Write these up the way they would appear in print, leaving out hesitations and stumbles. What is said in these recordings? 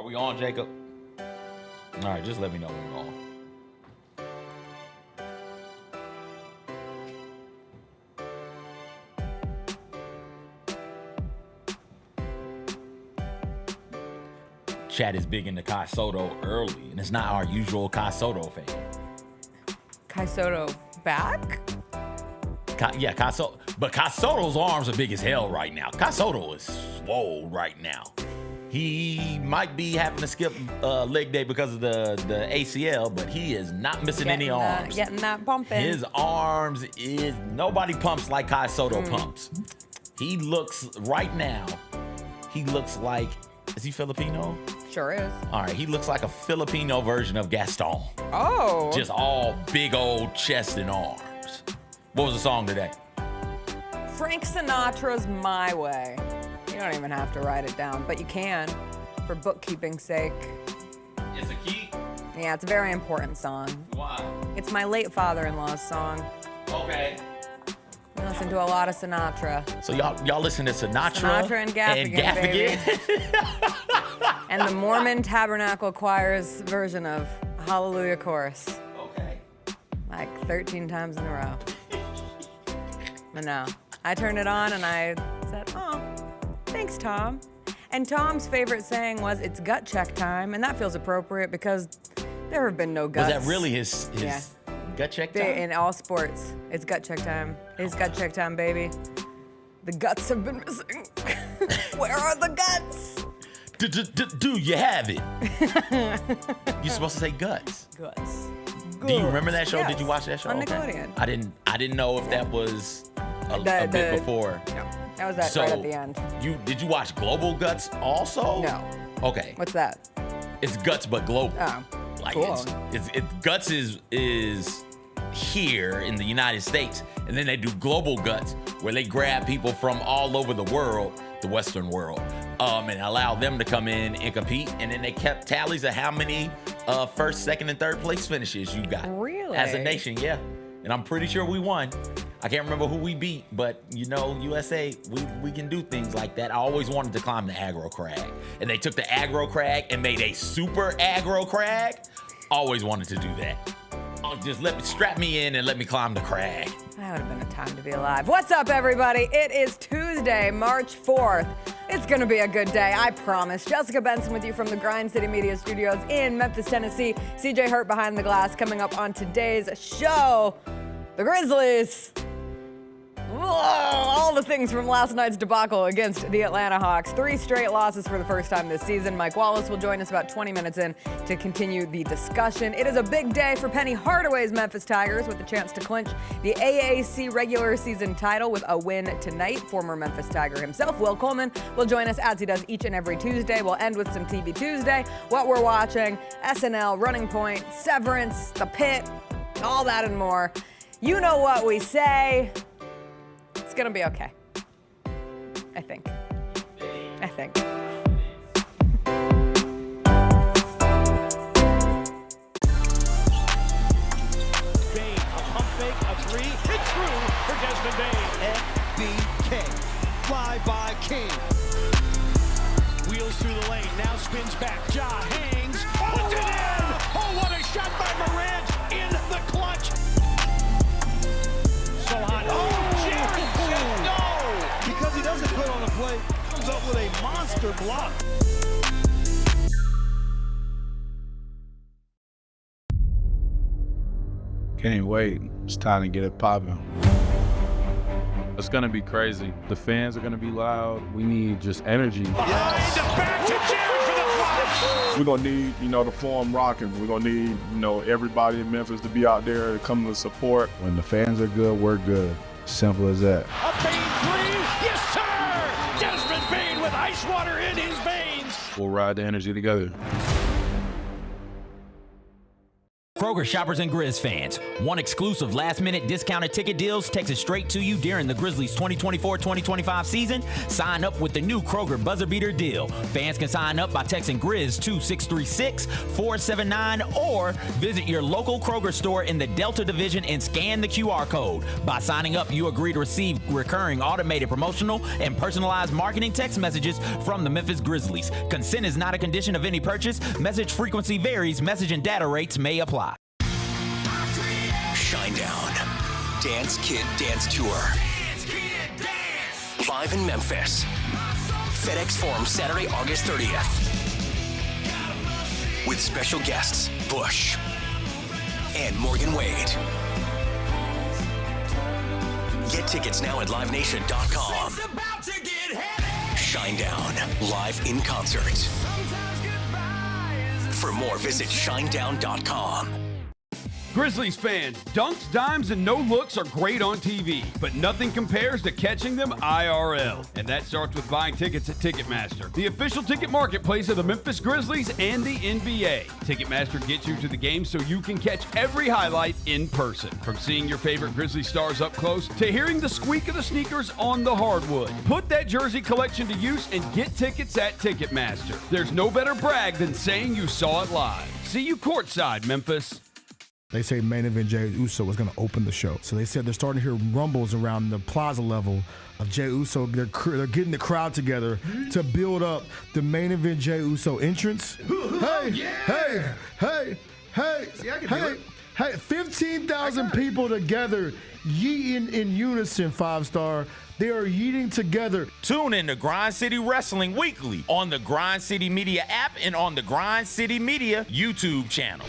Are we on, Jacob? All right, just let me know when we're on. Chat is big into Kai Soto early, and it's not our usual Kai Soto fan. Kai Soto back? Kai Soto. But Kai Soto's arms are big as hell right now. Kai Soto is swole right now. He might be having to skip leg day because of the ACL, but he is not missing any arms. Getting that pumping. His arms is, nobody pumps like Kai Soto pumps. He looks, right now, he looks like, is he Filipino? Sure is. All right, he looks like a Filipino version of Gaston. Oh. Just all big old chest and arms. What was the song today? Frank Sinatra's My Way. You don't even have to write it down, but you can for bookkeeping's sake. It's a key? Yeah, it's a very important song. Why? It's my late father-in-law's song. Okay. We listen to a lot of Sinatra. So y'all listen to Sinatra and Gaffigan, baby. And the Mormon Tabernacle Choir's version of Hallelujah Chorus. Okay. Like 13 times in a row. But no, I turned it on and I said, oh, thanks, Tom. And Tom's favorite saying was, it's gut check time. And that feels appropriate because there have been no guts. Was that really his gut check time? In all sports, it's gut check time. It's gut check time, baby. The guts have been missing. Where are the guts? Do you have it? You're supposed to say guts. Guts. Do you remember that show? Yes. Did you watch that show? On Okay. Nickelodeon. I didn't know if that was a bit before. No, that was right at the end. Did you watch Global Guts also? No. Okay. What's that? It's Guts but global. Oh, Like cool. Guts is here in the United States, and then they do Global Guts where they grab people from all over the world, the Western world, and allow them to come in and compete. And then they kept tallies of how many first, second, and third place finishes you got. Really? As a nation, yeah. And I'm pretty sure we won. I can't remember who we beat, but you know, USA, we can do things like that. I always wanted to climb the aggro crag. And they took the aggro crag and made a super aggro crag. Always wanted to do that. Just strap me in and let me climb the crag. That would have been a time to be alive. What's up, everybody? It is Tuesday, March 4th. It's gonna be a good day, I promise. Jessica Benson with you from the Grind City Media Studios in Memphis, Tennessee. CJ Hurt behind the glass. Coming up on today's show, the Grizzlies. Whoa, all the things from last night's debacle against the Atlanta Hawks. 3 straight losses for the first time this season. Mike Wallace will join us about 20 minutes in to continue the discussion. It is a big day for Penny Hardaway's Memphis Tigers with the chance to clinch the AAC regular season title with a win tonight. Former Memphis Tiger himself, Will Coleman, will join us as he does each and every Tuesday. We'll end with some TV Tuesday, what we're watching, SNL, Running Point, Severance, The Pit, all that and more. You know what we say. It's gonna be okay. I think. Bane, a pump fake, a 3, it's through for Desmond Bane. FBK, fly by King. Wheels through the lane, now spins back, Ja hangs, puts it in! Oh, what a shot by Morant in the clutch. So hot, oh, Jared said no! Because he doesn't put on the play, comes up with a monster block. Can't wait. It's time to get it popping. It's gonna be crazy. The fans are gonna be loud. We need just energy. Behind the back to Jared for the flush! We're gonna need, the form rocking. We're gonna need, everybody in Memphis to be out there to come to support. When the fans are good, we're good. Simple as that. A Bane 3, yes sir! Desmond Bane with ice water in his veins. We'll ride the energy together. Pro Kroger shoppers and Grizz fans. One exclusive last-minute discounted ticket deals texted straight to you during the Grizzlies 2024-2025 season. Sign up with the new Kroger Buzzer Beater deal. Fans can sign up by texting Grizz to 636-479 or visit your local Kroger store in the Delta Division and scan the QR code. By signing up, you agree to receive recurring automated promotional and personalized marketing text messages from the Memphis Grizzlies. Consent is not a condition of any purchase. Message frequency varies. Message and data rates may apply. Shinedown. Dance Kid Dance Tour. Live in Memphis. FedEx Forum, Saturday, August 30th. With special guests, Bush and Morgan Wade. Get tickets now at livenation.com. Shinedown, live in concert. For more, visit shinedown.com. Grizzlies fans, dunks, dimes, and no-looks are great on TV, but nothing compares to catching them IRL. And that starts with buying tickets at Ticketmaster, the official ticket marketplace of the Memphis Grizzlies and the NBA. Ticketmaster gets you to the game so you can catch every highlight in person. From seeing your favorite Grizzly stars up close to hearing the squeak of the sneakers on the hardwood. Put that jersey collection to use and get tickets at Ticketmaster. There's no better brag than saying you saw it live. See you courtside, Memphis. They say main event Jey Uso was going to open the show. So they said they're starting to hear rumbles around the plaza level of Jey Uso. They're getting the crowd together to build up the main event Jey Uso entrance. Hey, 15,000 people together, yeeting in unison, 5-star. They are yeeting together. Tune in to Grind City Wrestling weekly on the Grind City Media app and on the Grind City Media YouTube channel.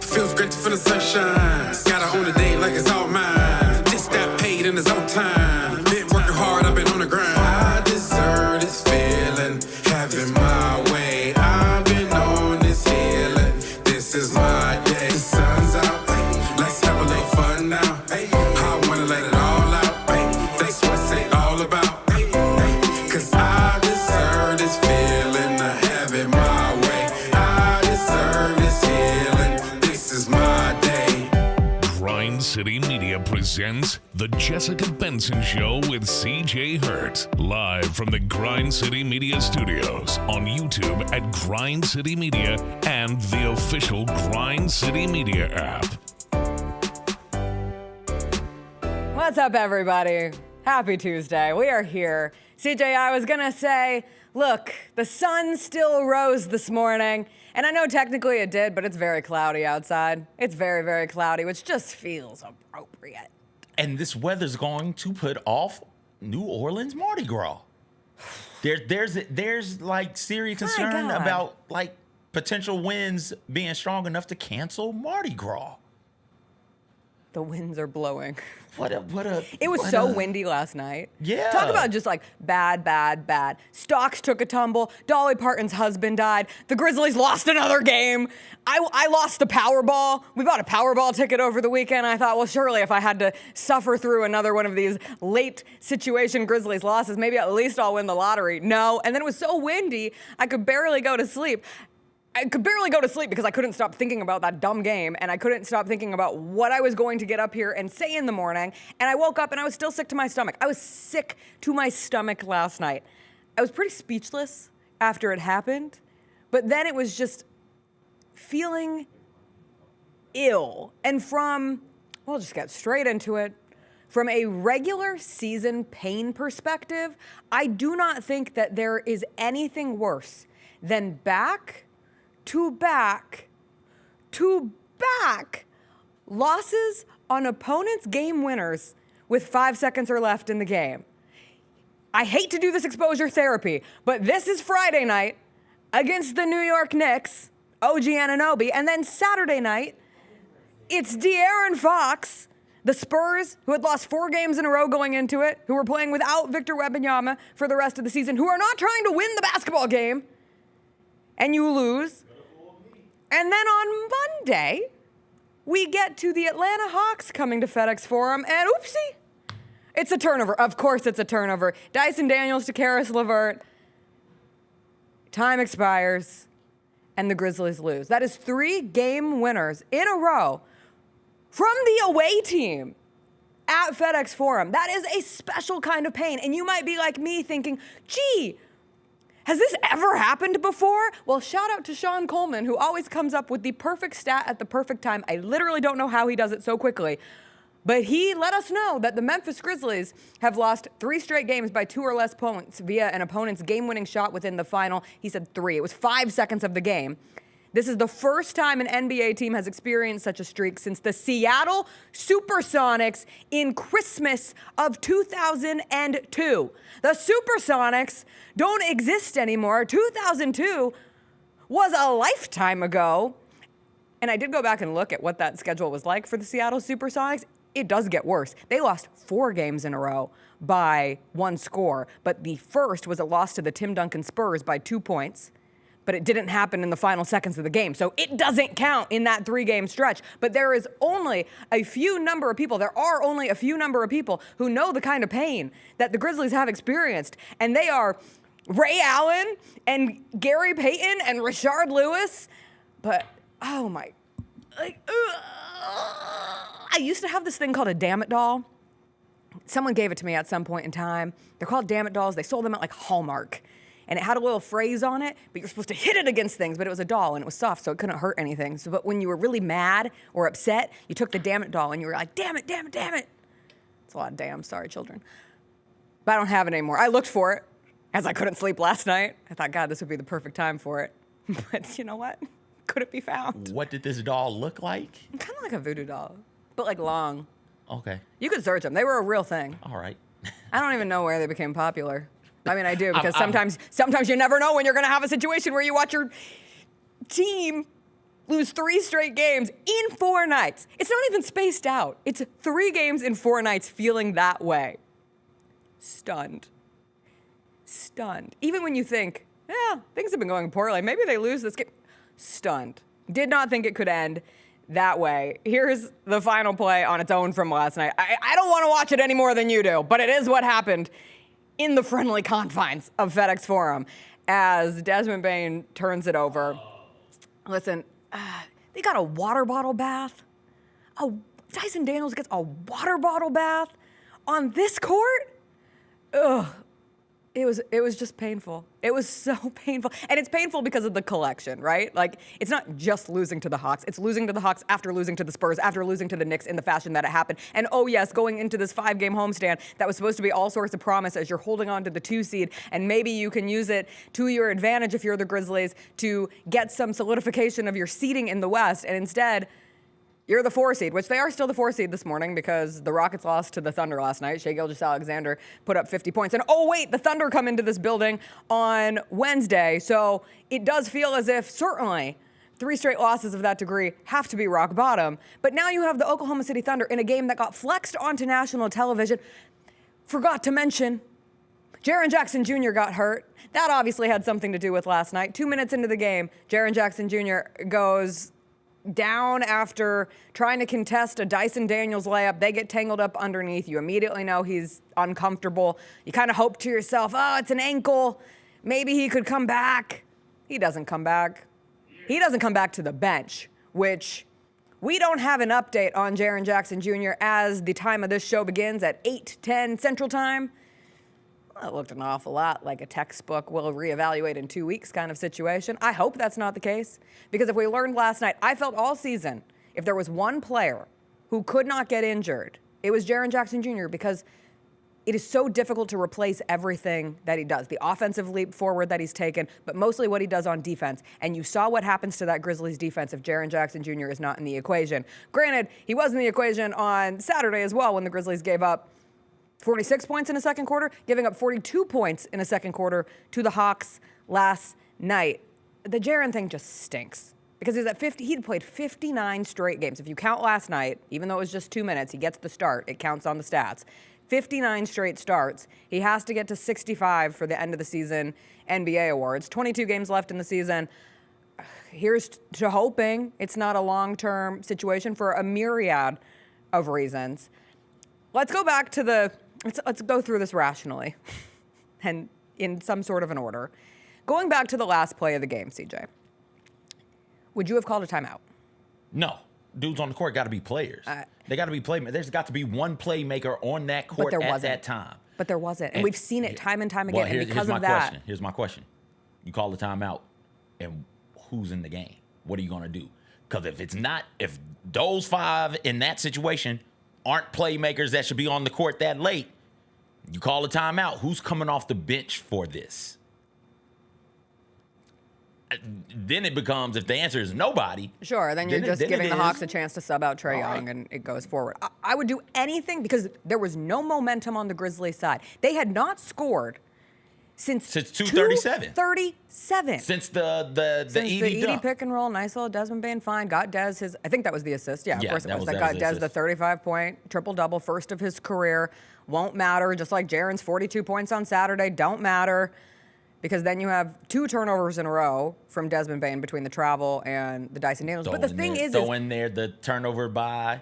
Feels great to feel the sunshine. Gotta own the day like it's all mine. Just got paid in his own time. Been working hard, I've been on the grind. I deserve this feeling, having my way. I've been on this healing. This is my day. The sun's out, let's have a little fun now. I wanna let it all out. That's what it's all about. Cause I deserve this feeling, having my way. I deserve this healing. This is my day. Grind City Media presents The Jessica Benson Show with CJ Hurt. Live from the Grind City Media Studios on YouTube at Grind City Media and the official Grind City Media app. What's up, everybody? Happy Tuesday. We are here. CJ, I was going to say, look, the sun still rose this morning. And I know technically it did, but it's very cloudy outside. It's very, very cloudy, which just feels appropriate. And this weather's going to put off New Orleans Mardi Gras. There's like serious concern about like potential winds being strong enough to cancel Mardi Gras. The winds are blowing. It was so windy last night. Yeah. Talk about just like bad. Stocks took a tumble. Dolly Parton's husband died. The Grizzlies lost another game. I lost the Powerball. We bought a Powerball ticket over the weekend. I thought, well, surely if I had to suffer through another one of these late situation Grizzlies losses, maybe at least I'll win the lottery. No. And then it was so windy, I could barely go to sleep. Because I couldn't stop thinking about that dumb game, and I couldn't stop thinking about what I was going to get up here and say in the morning. And I woke up and I was still sick to my stomach. I was sick to my stomach last night. I was pretty speechless after it happened, but then it was just feeling ill. And we'll just get straight into it. From a regular season pain perspective, I do not think that there is anything worse than back losses on opponents' game winners with 5 seconds or left in the game. I hate to do this exposure therapy, but this is Friday night against the New York Knicks, OG Anunoby, and then Saturday night, it's De'Aaron Fox, the Spurs, who had lost 4 games in a row going into it, who were playing without Victor Wembanyama for the rest of the season, who are not trying to win the basketball game, and you lose. And then on Monday, we get to the Atlanta Hawks coming to FedEx Forum, and oopsie, it's a turnover. Of course it's a turnover. Dyson Daniels to Karis LeVert. time expires, and the Grizzlies lose. That is 3 game winners in a row from the away team at FedEx Forum. That is a special kind of pain. And you might be like me thinking, gee, has this ever happened before? Well, shout out to Sean Coleman, who always comes up with the perfect stat at the perfect time. I literally don't know how he does it so quickly. But he let us know that the Memphis Grizzlies have lost 3 straight games by 2 or less points via an opponent's game-winning shot within the final. He said 3. It was 5 seconds of the game. This is the first time an NBA team has experienced such a streak since the Seattle Supersonics in Christmas of 2002. The Supersonics don't exist anymore. 2002 was a lifetime ago. And I did go back and look at what that schedule was like for the Seattle Supersonics. It does get worse. They lost 4 games in a row by 1 score, but the first was a loss to the Tim Duncan Spurs by 2 points. But it didn't happen in the final seconds of the game. So it doesn't count in that 3-game stretch. But there are only a few number of people who know the kind of pain that the Grizzlies have experienced. And they are Ray Allen and Gary Payton and Rashard Lewis. But, oh my, I used to have this thing called a Damn It doll. Someone gave it to me at some point in time. They're called Damn It dolls. They sold them at like Hallmark. And it had a little phrase on it, but you're supposed to hit it against things, but it was a doll and it was soft, so it couldn't hurt anything. So, but when you were really mad or upset, you took the Damn It doll and you were like, damn it, damn it, damn it. It's a lot of damn, sorry, children. But I don't have it anymore. I looked for it as I couldn't sleep last night. I thought, God, this would be the perfect time for it. But you know what? Couldn't be found. What did this doll look like? Kind of like a voodoo doll, but like long. Okay. You could search them. They were a real thing. All right. I don't even know where they became popular. I mean, I do, because sometimes you never know when you're going to have a situation where you watch your team lose 3 straight games in 4 nights. It's not even spaced out. It's 3 games in 4 nights feeling that way. Stunned. Even when you think, yeah, things have been going poorly. Maybe they lose this game. Stunned. Did not think it could end that way. Here's the final play on its own from last night. I don't want to watch it any more than you do, but it is what happened in the friendly confines of FedEx Forum as Desmond Bane turns it over. Listen, they got a water bottle bath. Dyson Daniels gets a water bottle bath on this court? Ugh. It was just painful. It was so painful. And it's painful because of the collection, right? Like, it's not just losing to the Hawks. It's losing to the Hawks after losing to the Spurs, after losing to the Knicks in the fashion that it happened. And oh yes, going into this 5-game homestand that was supposed to be all sorts of promise as you're holding on to the 2 seed, and maybe you can use it to your advantage if you're the Grizzlies to get some solidification of your seeding in the West. And instead, you're the 4 seed, which they are still the 4 seed this morning because the Rockets lost to the Thunder last night. Shai Gilgeous-Alexander put up 50 points. And oh wait, the Thunder come into this building on Wednesday. So it does feel as if certainly 3 straight losses of that degree have to be rock bottom. But now you have the Oklahoma City Thunder in a game that got flexed onto national television. Forgot to mention, Jaren Jackson Jr. got hurt. That obviously had something to do with last night. 2 minutes into the game, Jaren Jackson Jr. goes down after trying to contest a Dyson Daniels layup. They get tangled up underneath. You immediately know he's uncomfortable. You kind of hope to yourself, oh, it's an ankle. Maybe he could come back. He doesn't come back. He doesn't come back to the bench, which we don't have an update on Jaren Jackson Jr. as the time of this show begins at 8:10 Central Time. Well, it looked an awful lot like a textbook we'll reevaluate in 2 weeks kind of situation. I hope that's not the case, because if we learned last night, I felt all season, if there was one player who could not get injured, it was Jaren Jackson Jr., because it is so difficult to replace everything that he does, the offensive leap forward that he's taken, but mostly what he does on defense. And you saw what happens to that Grizzlies defense if Jaren Jackson Jr. is not in the equation. Granted, he was in the equation on Saturday as well when the Grizzlies gave up 46 points in a second quarter, giving up 42 points in a second quarter to the Hawks last night. The Jaren thing just stinks because he'd played 59 straight games. If you count last night, even though it was just 2 minutes, he gets the start. It counts on the stats. 59 straight starts. He has to get to 65 for the end of the season NBA awards. 22 games left in the season. Here's to hoping it's not a long-term situation for a myriad of reasons. Let's go back to let's go through this rationally and in some sort of an order. Going back to the last play of the game, CJ, would you have called a timeout? No. Dudes on the court got to be players. They got to be playmakers. There's got to be one playmaker on that court at that time. But there wasn't. And we've seen it time and time again. And because of that. Here's my question. You call the timeout, and who's in the game? What are you going to do? Because if those 5 in that situation aren't playmakers that should be on the court that late, you call a timeout. Who's coming off the bench for this? Then it becomes, if the answer is nobody. Sure, then you're just giving the Hawks a chance to sub out Trae Young, and it goes forward. I would do anything because there was no momentum on the Grizzlies side. They had not scored since 2:37. 2:37. Since the Edey pick and roll, nice little Desmond Bane find. Got Dez his, I think that was the assist. Yeah, of course it was. That got Dez the 35-point triple-double, first of his career. Won't matter, just like Jaren's 42 points on Saturday. Don't matter. Because then you have 2 turnovers in a row from Desmond Bane between the travel and the Dyson Daniels. But the thing is, throw in there the turnover by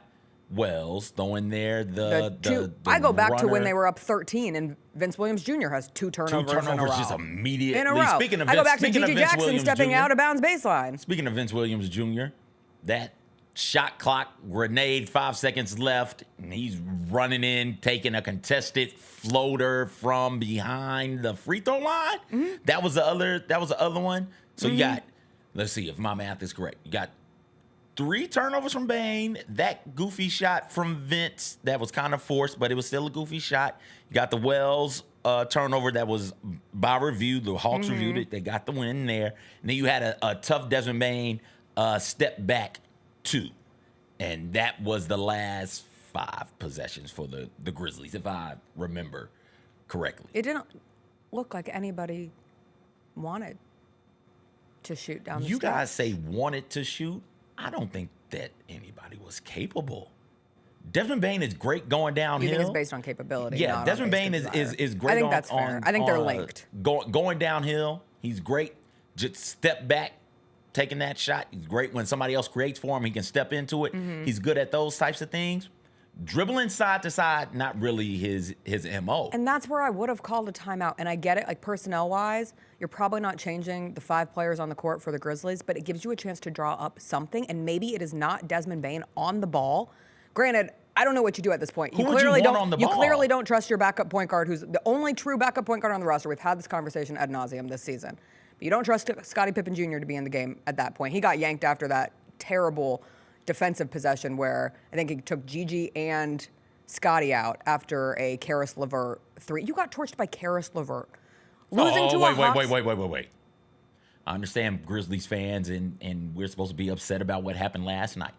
Wells. Throw in there the I go back to when they were up 13, and Vince Williams Jr. has 2 turnovers in a row. Just immediately. In a row. Speaking of I go back to G.G. Jackson stepping Jr., out of bounds baseline. Speaking of Vince Williams Jr., that shot clock grenade, 5 seconds left, and he's running in, taking a contested floater from behind the free throw line. Mm-hmm. That was the other one. So you got, let's see if my math is correct. You got 3 turnovers from Bane, that goofy shot from Vince that was kind of forced, but it was still a goofy shot. You got the Wells turnover that was by review. The Hawks reviewed it. They got the win there. And then you had a tough Desmond Bane step back 2. And that was the last 5 possessions for the Grizzlies, if I remember correctly. It didn't look like anybody wanted to shoot down the You stretch. guys say wanted to shoot. I don't think that anybody was capable. Desmond Bane is great going downhill. You think it's based on capability? Yeah, not Desmond on Bane is great. I think that's fair. I think they're linked. Going downhill, he's great. Just step back, taking that shot. He's great when somebody else creates for him. He can step into it. Mm-hmm. He's good at those types of things. Dribbling side to side, not really his MO. And that's where I would have called a timeout. And I get it, like personnel-wise, you're probably not changing the 5 players on the court for the Grizzlies, but it gives you a chance to draw up something, and maybe it is not Desmond Bane on the ball. Granted, I don't know what you do at this point. Who would you want on the ball? You clearly don't trust your backup point guard, who's the only true backup point guard on the roster. We've had this conversation ad nauseum this season. But you don't trust Scottie Pippen Jr. to be in the game at that point. He got yanked after that terrible defensive possession where I think he took Gigi and Scottie out after a Karis LeVert 3. You got torched by Karis LeVert. Losing to a Hawks. Wait. I understand Grizzlies fans and we're supposed to be upset about what happened last night.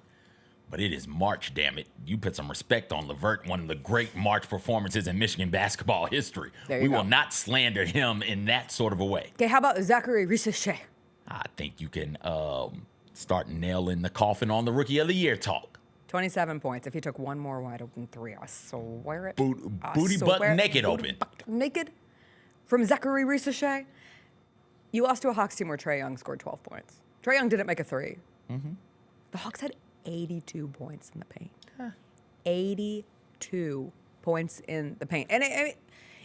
But it is March, damn it. You put some respect on LeVert, one of the great March performances in Michigan basketball history. We will not slander him in that sort of a way. Okay, how about Zachary Risichet? I think you can start nailing the coffin on the Rookie of the Year talk. 27 points. If he took one more wide open 3, I swear it. Booty butt naked open. Naked from Zachary Risichet. You lost to a Hawks team where Trae Young scored 12 points. Trae Young didn't make a 3. Mm-hmm. The Hawks had 82 points in the paint. 82 points in the paint. And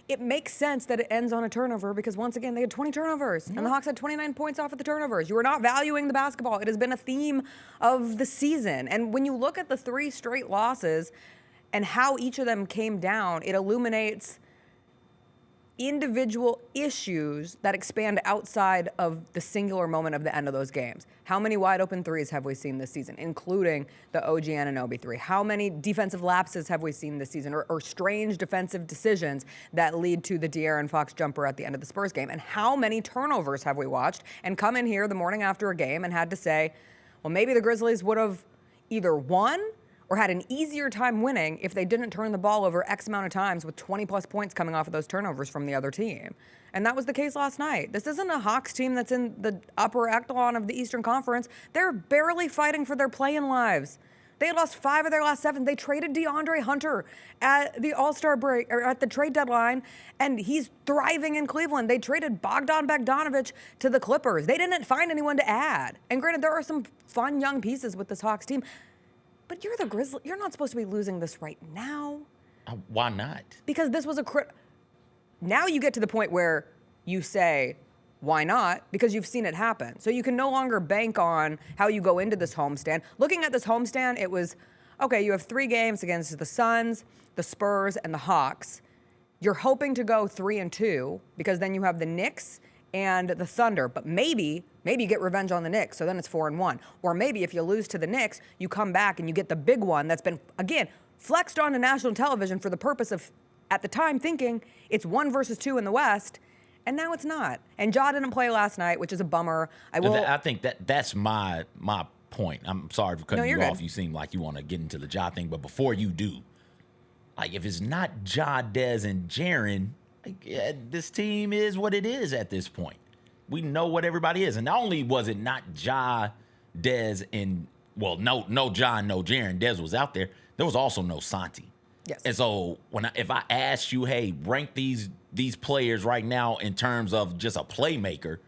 it makes sense that it ends on a turnover because, once again, they had 20 turnovers. And the Hawks had 29 points off of the turnovers. You are not valuing the basketball. It has been a theme of the season. And when you look at the 3 straight losses and how each of them came down, it illuminates individual issues that expand outside of the singular moment of the end of those games. How many wide open 3s have we seen this season, including the OG Anunoby 3? How many defensive lapses have we seen this season, or strange defensive decisions that lead to the De'Aaron Fox jumper at the end of the Spurs game? And how many turnovers have we watched and come in here the morning after a game and had to say, well, maybe the Grizzlies would have either won or had an easier time winning if they didn't turn the ball over X amount of times with 20-plus points coming off of those turnovers from the other team. And that was the case last night. This isn't a Hawks team that's in the upper echelon of the Eastern Conference. They're barely fighting for their play-in lives. They had lost 5 of their last 7. They traded DeAndre Hunter at the All-Star break, or at the trade deadline, and he's thriving in Cleveland. They traded Bogdan Bogdanović to the Clippers. They didn't find anyone to add. And granted, there are some fun young pieces with this Hawks team. But you're the Grizzlies. You're not supposed to be losing this right now. Why not? Because this was now you get to the point where you say, Why not? Because you've seen it happen. So you can no longer bank on how you go into this homestand. Looking at this homestand, it was, okay, you have 3 games against the Suns, the Spurs, and the Hawks. You're hoping to go 3-2 because then you have the Knicks and the Thunder, but maybe you get revenge on the Knicks, so then it's 4-1. Or maybe if you lose to the Knicks, you come back and you get the big one that's been, again, flexed onto national television for the purpose of, at the time, thinking it's 1 versus 2 in the West, and now it's not. And Ja didn't play last night, which is a bummer. I think that's my point. I'm sorry for cutting you off. Good. You seem like you want to get into the Ja thing, but before you do, like if it's not Ja, Dez, and Jaren, this team is what it is at this point. We know what everybody is. And not only was it not Ja, Dez, and, well, no Ja and no Jaren, Dez was out there, there was also no Santi. Yes. And so if I asked you, hey, rank these players right now in terms of just a playmaker,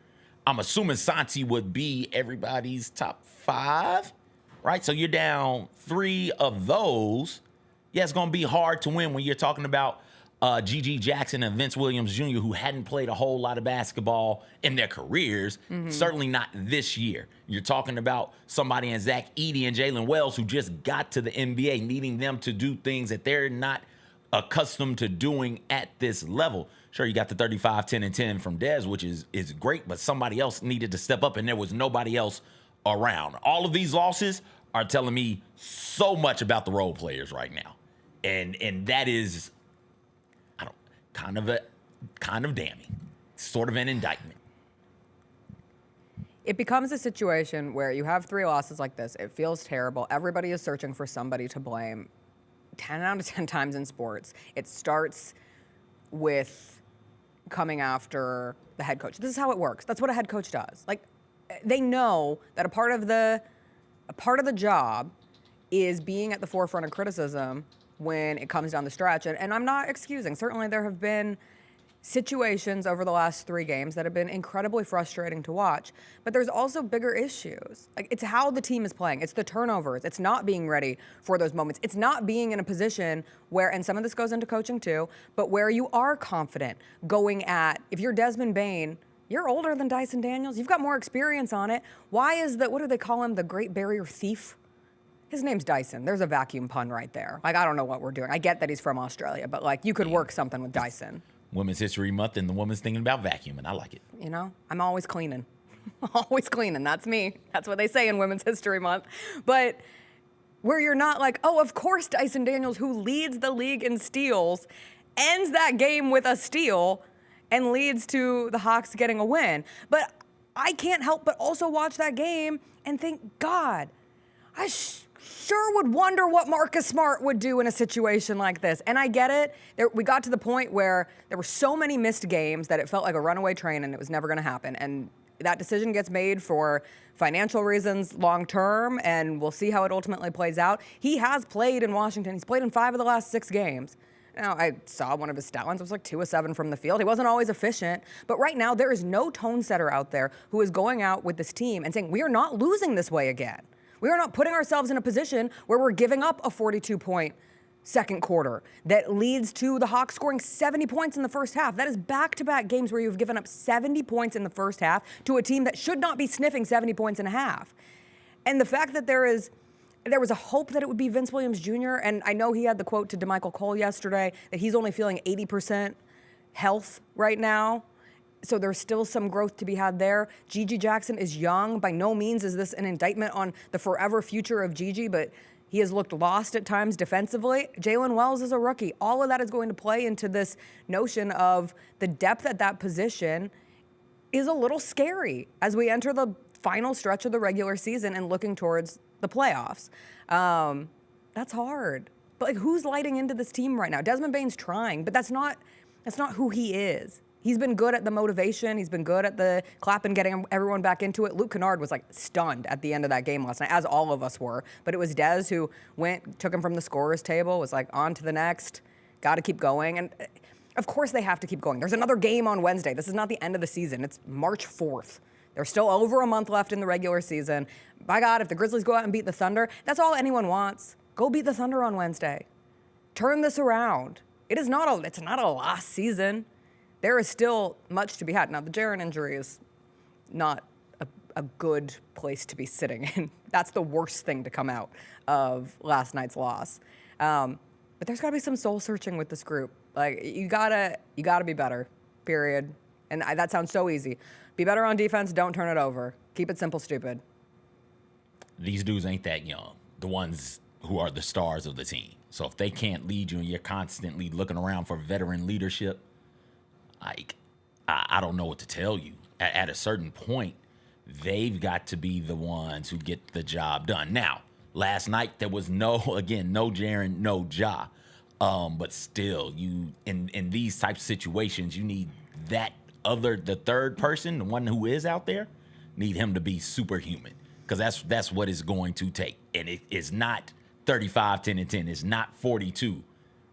I'm assuming Santi would be everybody's top 5, right? So you're down 3 of those. Yeah, it's going to be hard to win when you're talking about G.G. Jackson and Vince Williams Jr., who hadn't played a whole lot of basketball in their careers, certainly not this year. You're talking about somebody in Zach Edey and Jalen Wells who just got to the NBA, needing them to do things that they're not accustomed to doing at this level. Sure, you got the 35, 10, and 10 from Dez, which is great, but somebody else needed to step up, and there was nobody else around. All of these losses are telling me so much about the role players right now. And that is, kind of damning, sort of an indictment. It becomes a situation where you have 3 losses like this. It feels terrible. Everybody is searching for somebody to blame. 10 out of 10 times in sports, it starts with coming after the head coach. This is how it works. That's what a head coach does. Like, they know that a part of the job is being at the forefront of criticism when it comes down the stretch. And I'm not excusing. Certainly there have been situations over the last 3 games that have been incredibly frustrating to watch. But there's also bigger issues. Like, it's how the team is playing. It's the turnovers. It's not being ready for those moments. It's not being in a position where, and some of this goes into coaching too, but where you are confident going at, if you're Desmond Bane, you're older than Dyson Daniels. You've got more experience on it. Why is that, what do they call him, the Great Barrier Thief? His name's Dyson. There's a vacuum pun right there. Like, I don't know what we're doing. I get that he's from Australia, but like, you could work something with Dyson. Women's History Month, and the woman's thinking about vacuuming. I like it. You know, I'm always cleaning. Always cleaning. That's me. That's what they say in Women's History Month. But where you're not like, oh, of course Dyson Daniels, who leads the league in steals, ends that game with a steal and leads to the Hawks getting a win. But I can't help but also watch that game and think, God, I sure would wonder what Marcus Smart would do in a situation like this. And I get it. We got to the point where there were so many missed games that it felt like a runaway train and it was never going to happen. And that decision gets made for financial reasons long term, and we'll see how it ultimately plays out. He has played in Washington. He's played in 5 of the last 6 games. Now, I saw one of his stat lines. It was like 2 of 7 from the field. He wasn't always efficient. But right now, there is no tone setter out there who is going out with this team and saying, we are not losing this way again. We are not putting ourselves in a position where we're giving up a 42-point second quarter that leads to the Hawks scoring 70 points in the first half. That is back-to-back games where you've given up 70 points in the first half to a team that should not be sniffing 70 points in a half. And the fact that there was a hope that it would be Vince Williams Jr., and I know he had the quote to DeMichael Cole yesterday that he's only feeling 80% health right now. So there's still some growth to be had there. G.G. Jackson is young. By no means is this an indictment on the forever future of G.G., but he has looked lost at times defensively. Jalen Wells is a rookie. All of that is going to play into this notion of the depth at that position is a little scary as we enter the final stretch of the regular season and looking towards the playoffs. That's hard. But like, who's lighting into this team right now? Desmond Bane's trying, but that's not who he is. He's been good at the motivation. He's been good at the clapping, getting everyone back into it. Luke Kennard was like stunned at the end of that game last night, as all of us were. But it was Dez who took him from the scorer's table, was like, on to the next, got to keep going. And of course they have to keep going. There's another game on Wednesday. This is not the end of the season. It's March 4th. There's still over a month left in the regular season. By God, if the Grizzlies go out and beat the Thunder, that's all anyone wants. Go beat the Thunder on Wednesday. Turn this around. It's not a lost season. there is still much to be had. Now, the Jaren injury is not a good place to be sitting in. That's the worst thing to come out of last night's loss. But there's got to be some soul searching with this group. Like, you gotta be better, period. And that sounds so easy. Be better on defense, don't turn it over. Keep it simple, stupid. These dudes ain't that young, the ones who are the stars of the team. So if they can't lead you and you're constantly looking around for veteran leadership, like, I don't know what to tell you. At a certain point, they've got to be the ones who get the job done. Now, last night there was no Jaren, no Ja. But still, you in these types of situations, you need the third person, the one who is out there, need him to be superhuman. Because that's what it's going to take. And it is not 35, 10, and 10. It's not 42,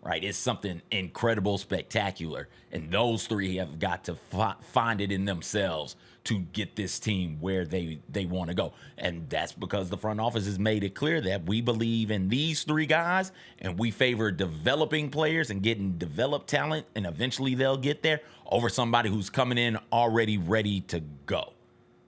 right? It's something incredible, spectacular. And those three have got to find it in themselves to get this team where they want to go. And that's because the front office has made it clear that we believe in these three guys and we favor developing players and getting developed talent, and eventually they'll get there, over somebody who's coming in already ready to go.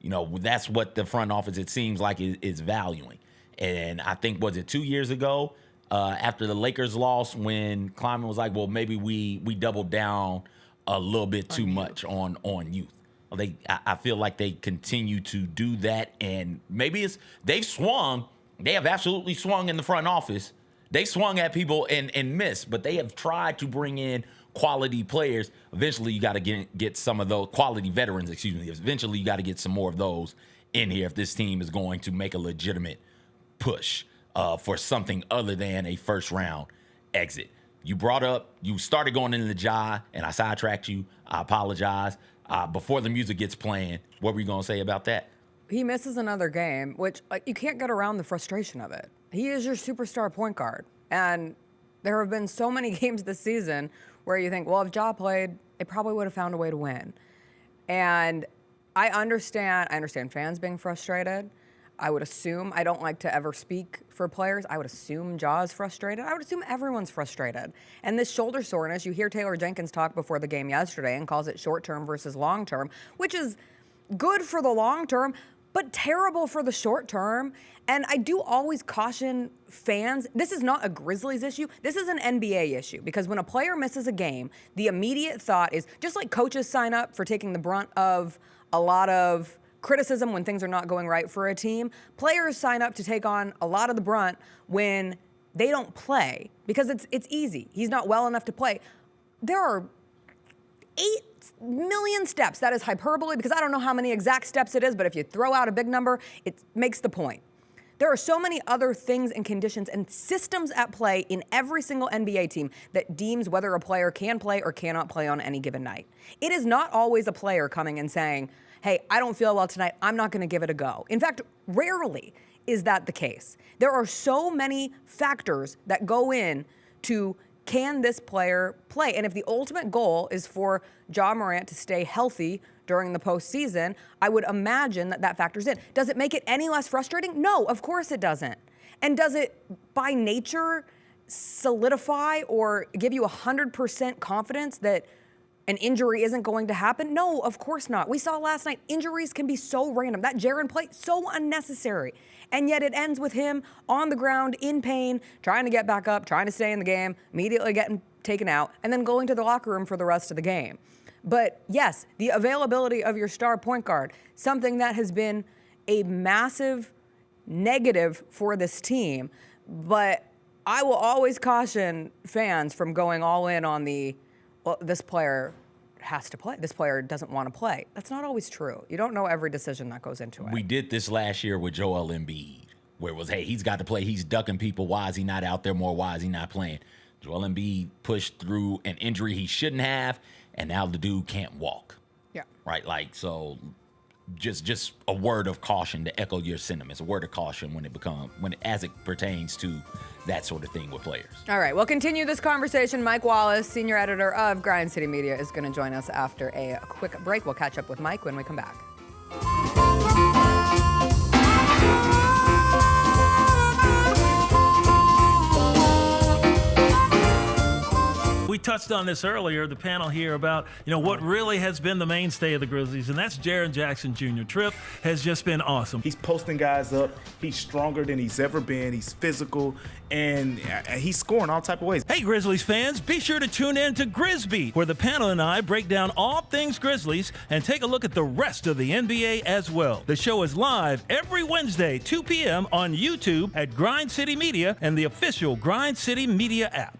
You know, that's what the front office, it seems like, is valuing. And I think, was it 2 years ago, after the Lakers lost, when Kleiman was like, well, maybe we doubled down a little bit too much on youth. I feel like they continue to do that, and maybe they've swung. They have absolutely swung in the front office. They swung at people and missed, but they have tried to bring in quality players. Eventually, you got to get some of those quality veterans. Eventually, you got to get some more of those in here if this team is going to make a legitimate push for something other than a first-round exit. You started going into the Ja, and I sidetracked you. I apologize. Before the music gets playing, what were you going to say about that? He misses another game, which you can't get around the frustration of it. He is your superstar point guard. And there have been so many games this season where you think, well, if Ja played, they probably would have found a way to win. And I understand fans being frustrated. I would assume, I don't like to ever speak for players, I would assume Ja's frustrated. I would assume everyone's frustrated. And this shoulder soreness, you hear Taylor Jenkins talk before the game yesterday and calls it short-term versus long-term, which is good for the long-term, but terrible for the short-term. And I do always caution fans, this is not a Grizzlies issue, this is an NBA issue. Because when a player misses a game, the immediate thought is, just like coaches sign up for taking the brunt of a lot of criticism when things are not going right for a team, players sign up to take on a lot of the brunt when they don't play because it's easy. He's not well enough to play. There are 8 million steps. That is hyperbole because I don't know how many exact steps it is, but if you throw out a big number, it makes the point. There are so many other things and conditions and systems at play in every single NBA team that deems whether a player can play or cannot play on any given night. It is not always a player coming and saying, hey, I don't feel well tonight, I'm not going to give it a go. In fact, rarely is that the case. There are so many factors that go in to, can this player play? And if the ultimate goal is for Ja Morant to stay healthy during the postseason, I would imagine that factors in. Does it make it any less frustrating? No, of course it doesn't. And does it, by nature, solidify or give you 100% confidence that an injury isn't going to happen? No, of course not. We saw last night, injuries can be so random. That Jaren play, so unnecessary. And yet it ends with him on the ground in pain, trying to get back up, trying to stay in the game, immediately getting taken out, and then going to the locker room for the rest of the game. But yes, the availability of your star point guard, something that has been a massive negative for this team. But I will always caution fans from going all in on this player has to play. This player doesn't want to play. That's not always true. You don't know every decision that goes into it. We did this last year with Joel Embiid, where it was, hey, he's got to play. He's ducking people. Why is he not out there more? Why is he not playing? Joel Embiid pushed through an injury he shouldn't have, and now the dude can't walk. Yeah. Right? Like, so just a word of caution to echo your sentiments, a word of caution as it pertains to that sort of thing with players. All right, we'll continue this conversation. Mike Wallace, senior editor of Grind City Media, is going to join us after a quick break. We'll catch up with Mike when we come back. We touched on this earlier, the panel here, about what really has been the mainstay of the Grizzlies, and that's Jaren Jackson Jr. Trip has just been awesome. He's posting guys up. He's stronger than he's ever been. He's physical, and he's scoring all type of ways. Hey, Grizzlies fans, be sure to tune in to Grizzbeat, where the panel and I break down all things Grizzlies and take a look at the rest of the NBA as well. The show is live every Wednesday, 2 p.m. on YouTube at Grind City Media and the official Grind City Media app.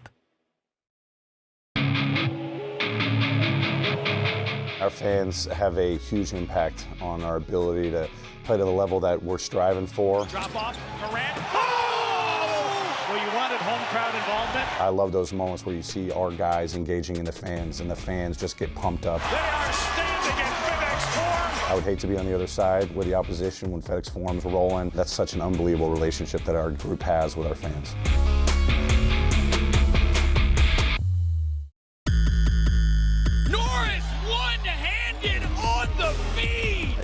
Our fans have a huge impact on our ability to play to the level that we're striving for. Drop off, Durant. Oh! Well, you wanted home crowd involvement. I love those moments where you see our guys engaging in the fans, and the fans just get pumped up. They are standing at FedEx Forum. I would hate to be on the other side with the opposition when FedEx Forum's rolling. That's such an unbelievable relationship that our group has with our fans.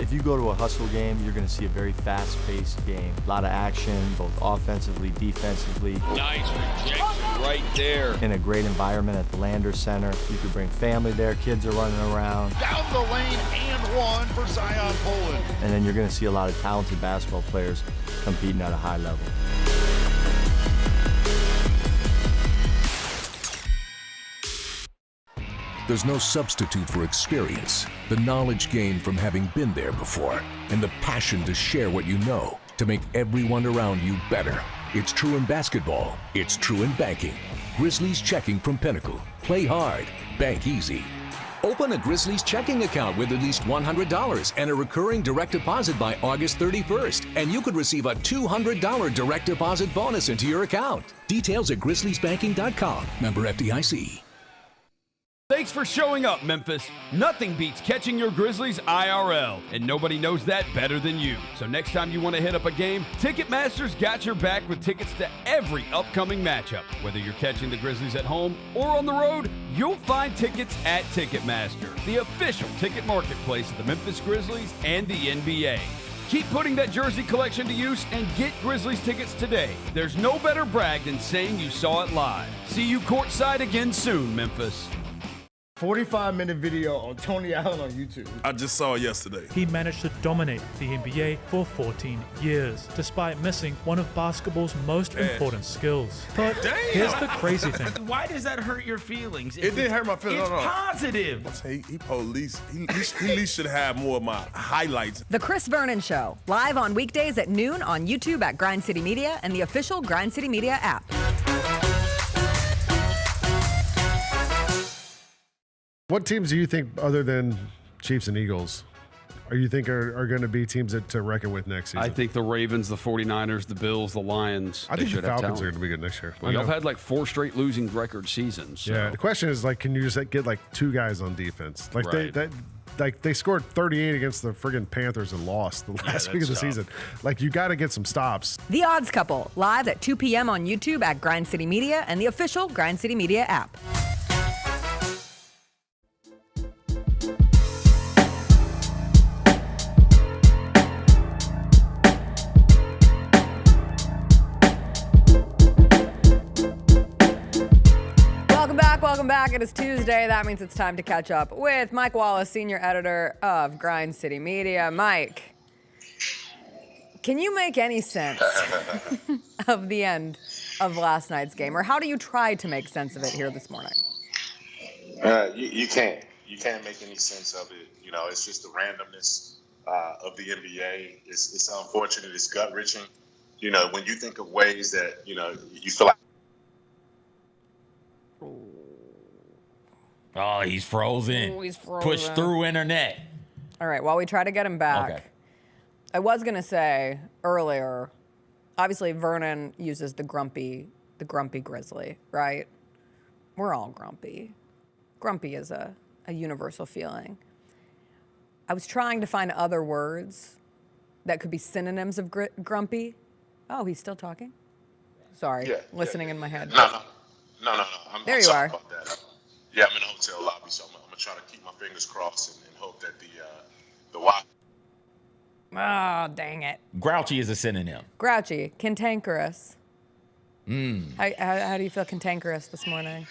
If you go to a hustle game, you're going to see a very fast-paced game. A lot of action, both offensively, defensively. Nice rejection right there. In a great environment at the Landers Center. You could bring family there, kids are running around. Down the lane and one for Zion Poland. And then you're going to see a lot of talented basketball players competing at a high level. There's no substitute for experience, the knowledge gained from having been there before, and the passion to share what you know to make everyone around you better. It's true in basketball. It's true in banking. Grizzlies Checking from Pinnacle. Play hard. Bank easy. Open a Grizzlies checking account with at least $100 and a recurring direct deposit by August 31st, and you could receive a $200 direct deposit bonus into your account. Details at grizzliesbanking.com. Member FDIC. Thanks for showing up, Memphis. Nothing beats catching your Grizzlies IRL, and nobody knows that better than you. So next time you want to hit up a game, Ticketmaster's got your back with tickets to every upcoming matchup. Whether you're catching the Grizzlies at home or on the road, you'll find tickets at Ticketmaster, the official ticket marketplace of the Memphis Grizzlies and the NBA. Keep putting that jersey collection to use and get Grizzlies tickets today. There's no better brag than saying you saw it live. See you courtside again soon, Memphis. 45-minute video on Tony Allen on YouTube. I just saw it yesterday. He managed to dominate the NBA for 14 years, despite missing one of basketball's most important skills. But here's the crazy thing. Why does that hurt your feelings? It didn't hurt my feelings. It's positive. He at least should have more of my highlights. The Chris Vernon Show, live on weekdays at noon on YouTube at Grind City Media and the official Grind City Media app. What teams do you think, other than Chiefs and Eagles, are going to be teams to reckon with next season? I think the Ravens, the 49ers, the Bills, the Lions. I think the Falcons are going to be good next year. Well, y'all have had like 4 straight losing record seasons. So. Yeah, the question is, can you just get 2 guys on defense? They scored 38 against the friggin' Panthers and lost the last week of the season. You got to get some stops. The Odds Couple, live at 2 p.m. on YouTube at Grind City Media and the official Grind City Media app. Welcome back. It is Tuesday. That means it's time to catch up with Mike Wallace, senior editor of Grind City Media. Mike, can you make any sense of the end of last night's game? Or how do you try to make sense of it here this morning? You can't. You can't make any sense of it. It's just the randomness of the NBA. It's unfortunate. It's gut-wrenching. When you think of ways that, you feel like. Oh, he's frozen. Oh, he's frozen. Push through internet. All right, while we try to get him back, okay. I was going to say earlier, obviously Vernon uses the grumpy Grizzly, right? We're all grumpy. Grumpy is a universal feeling. I was trying to find other words that could be synonyms of grumpy. Oh, he's still talking? Sorry, listening in my head. No. There you are. About that. Yeah, I'm in a hotel lobby, so I'm going to try to keep my fingers crossed and hope that the Wi. Oh, dang it. Grouchy is a synonym. Grouchy, cantankerous. How do you feel cantankerous this morning?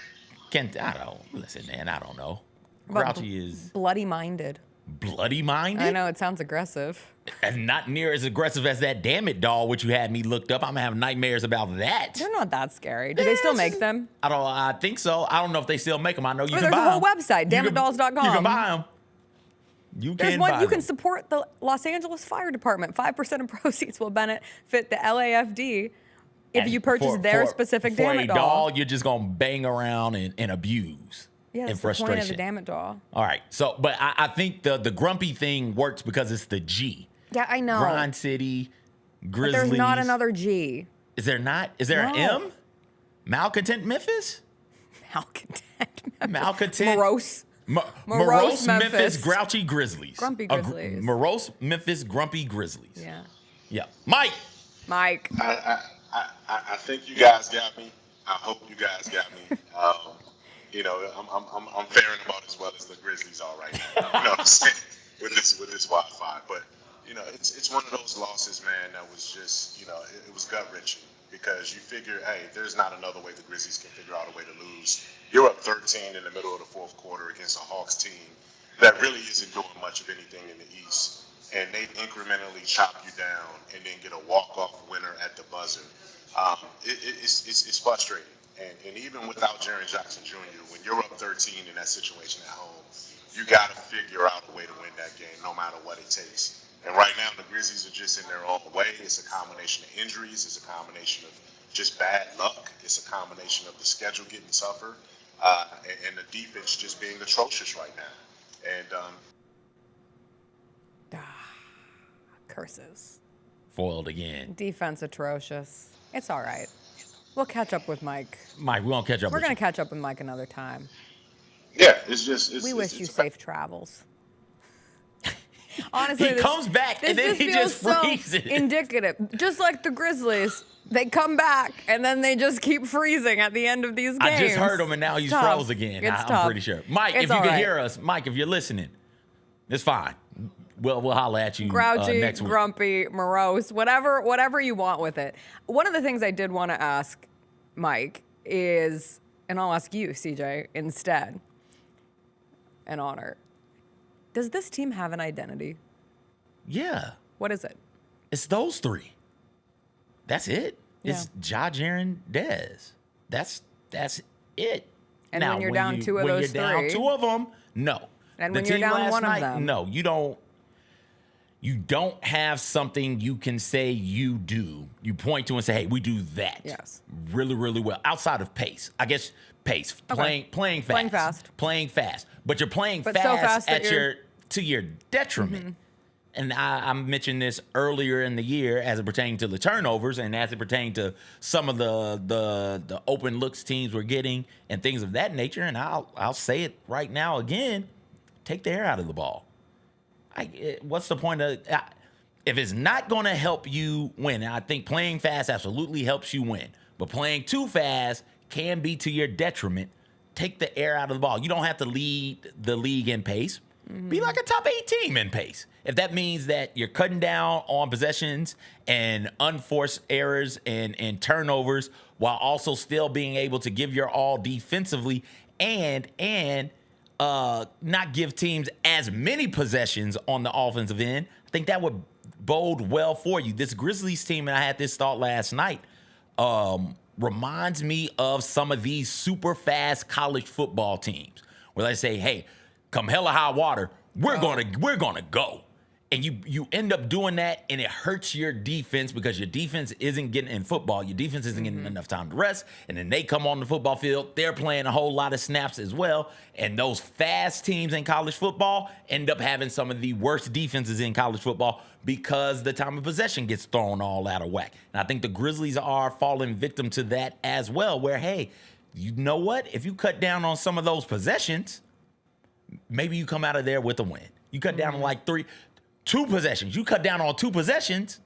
I don't listen, man. I don't know. But Grouchy is bloody-minded. bloody-minded. I know, it sounds aggressive. And not near as aggressive as that damn it doll, which you had me looked up. I'm gonna have nightmares about that. They're not that scary. Do they still make them? I think so. I don't know if they still make them. I know you can There's buy a whole them. website, damnitdolls.com. You can buy them. There's one you can support the Los Angeles Fire Department. 5% of proceeds will benefit the LAFD if you purchase their specific for damn it a doll. doll, you're just gonna bang around and abuse. Yeah, and that's the frustration. point of the damn it doll. All right. So, but I think the grumpy thing works because it's the G. Yeah, I know. Grind City, Grizzlies. But there's not another G. Is there not? Is there an No. M? Malcontent Memphis? Malcontent. Malcontent. Morose. Morose Memphis. Grouchy Grizzlies. Grumpy Grizzlies. Morose Memphis Grumpy Grizzlies. Yeah. Yeah. Mike. I think you guys got me. I hope you guys got me. You know, I'm faring about as well as the Grizzlies are right now. You know what I'm saying? With this Wi-Fi, but you know, it's one of those losses, man. That was just, you know, it was gut wrenching because you figure, hey, there's not another way the Grizzlies can figure out a way to lose. You're up 13 in the middle of the fourth quarter against a Hawks team that really isn't doing much of anything in the East, and they incrementally chop you down and then get a walk-off winner at the buzzer. It's frustrating. And even without Jaren Jackson Jr., when you're up 13 in that situation at home, you got to figure out a way to win that game, no matter what it takes. And right now, the Grizzlies are just in their own way. It's a combination of injuries. It's a combination of just bad luck. It's a combination of the schedule getting tougher and the defense just being atrocious right now. And Curses. Foiled again. Defense atrocious. It's all right. We'll catch up with Mike. Mike, we won't catch up We're with going you. to catch up with Mike another time. Yeah, it's just... We wish you safe travels. Honestly, He comes back, and then he just freezes. So indicative. Just like the Grizzlies, they come back, and then they just keep freezing at the end of these games. I just heard him, and now he's Tough. froze again. It's I'm tough. pretty sure. Mike, It's if you all can right. hear us, Mike, if you're listening, it's fine. We'll holler at you Grouchy, next week. grumpy, morose, whatever you want with it. One of the things I did want to ask Mike is, and I'll ask you, CJ, instead, an honor. Does this team have an identity? Yeah. What is it? It's those three. That's it. It's Ja, Jaren, Dez. That's it. And when you're down two of those three. When you're down two of them, no. And The when you're team down last one of night, them. no, you don't have something you can say you do. You point to and say, hey, we do that. Yes. Really, really well. Outside of pace. I guess pace. Okay. Playing fast. Playing fast. Playing fast. But you're playing But fast, so fast that at you're- to your detriment. And I mentioned this earlier in the year as it pertained to the turnovers and as it pertained to some of the open looks teams were getting and things of that nature. And I'll say it right now again, take the air out of the ball. What's the point of if it's not going to help you win? And I think playing fast absolutely helps you win, but playing too fast can be to your detriment. Take the air out of the ball. You don't have to lead the league in pace. Be like a top 8 team in pace. If that means that you're cutting down on possessions and unforced errors and turnovers while also still being able to give your all defensively and not give teams as many possessions on the offensive end, I think that would bode well for you. This Grizzlies team, and I had this thought last night, reminds me of some of these super fast college football teams where they say, hey, come hell or high water, we're gonna go. And you end up doing that, and it hurts your defense because your defense isn't getting in football. Your defense isn't getting enough time to rest. And then they come on the football field, they're playing a whole lot of snaps as well. And those fast teams in college football end up having some of the worst defenses in college football because the time of possession gets thrown all out of whack. And I think the Grizzlies are falling victim to that as well, where, hey, you know what? If you cut down on some of those possessions, maybe you come out of there with a win. You cut down on like two possessions. You cut down on 2 possessions,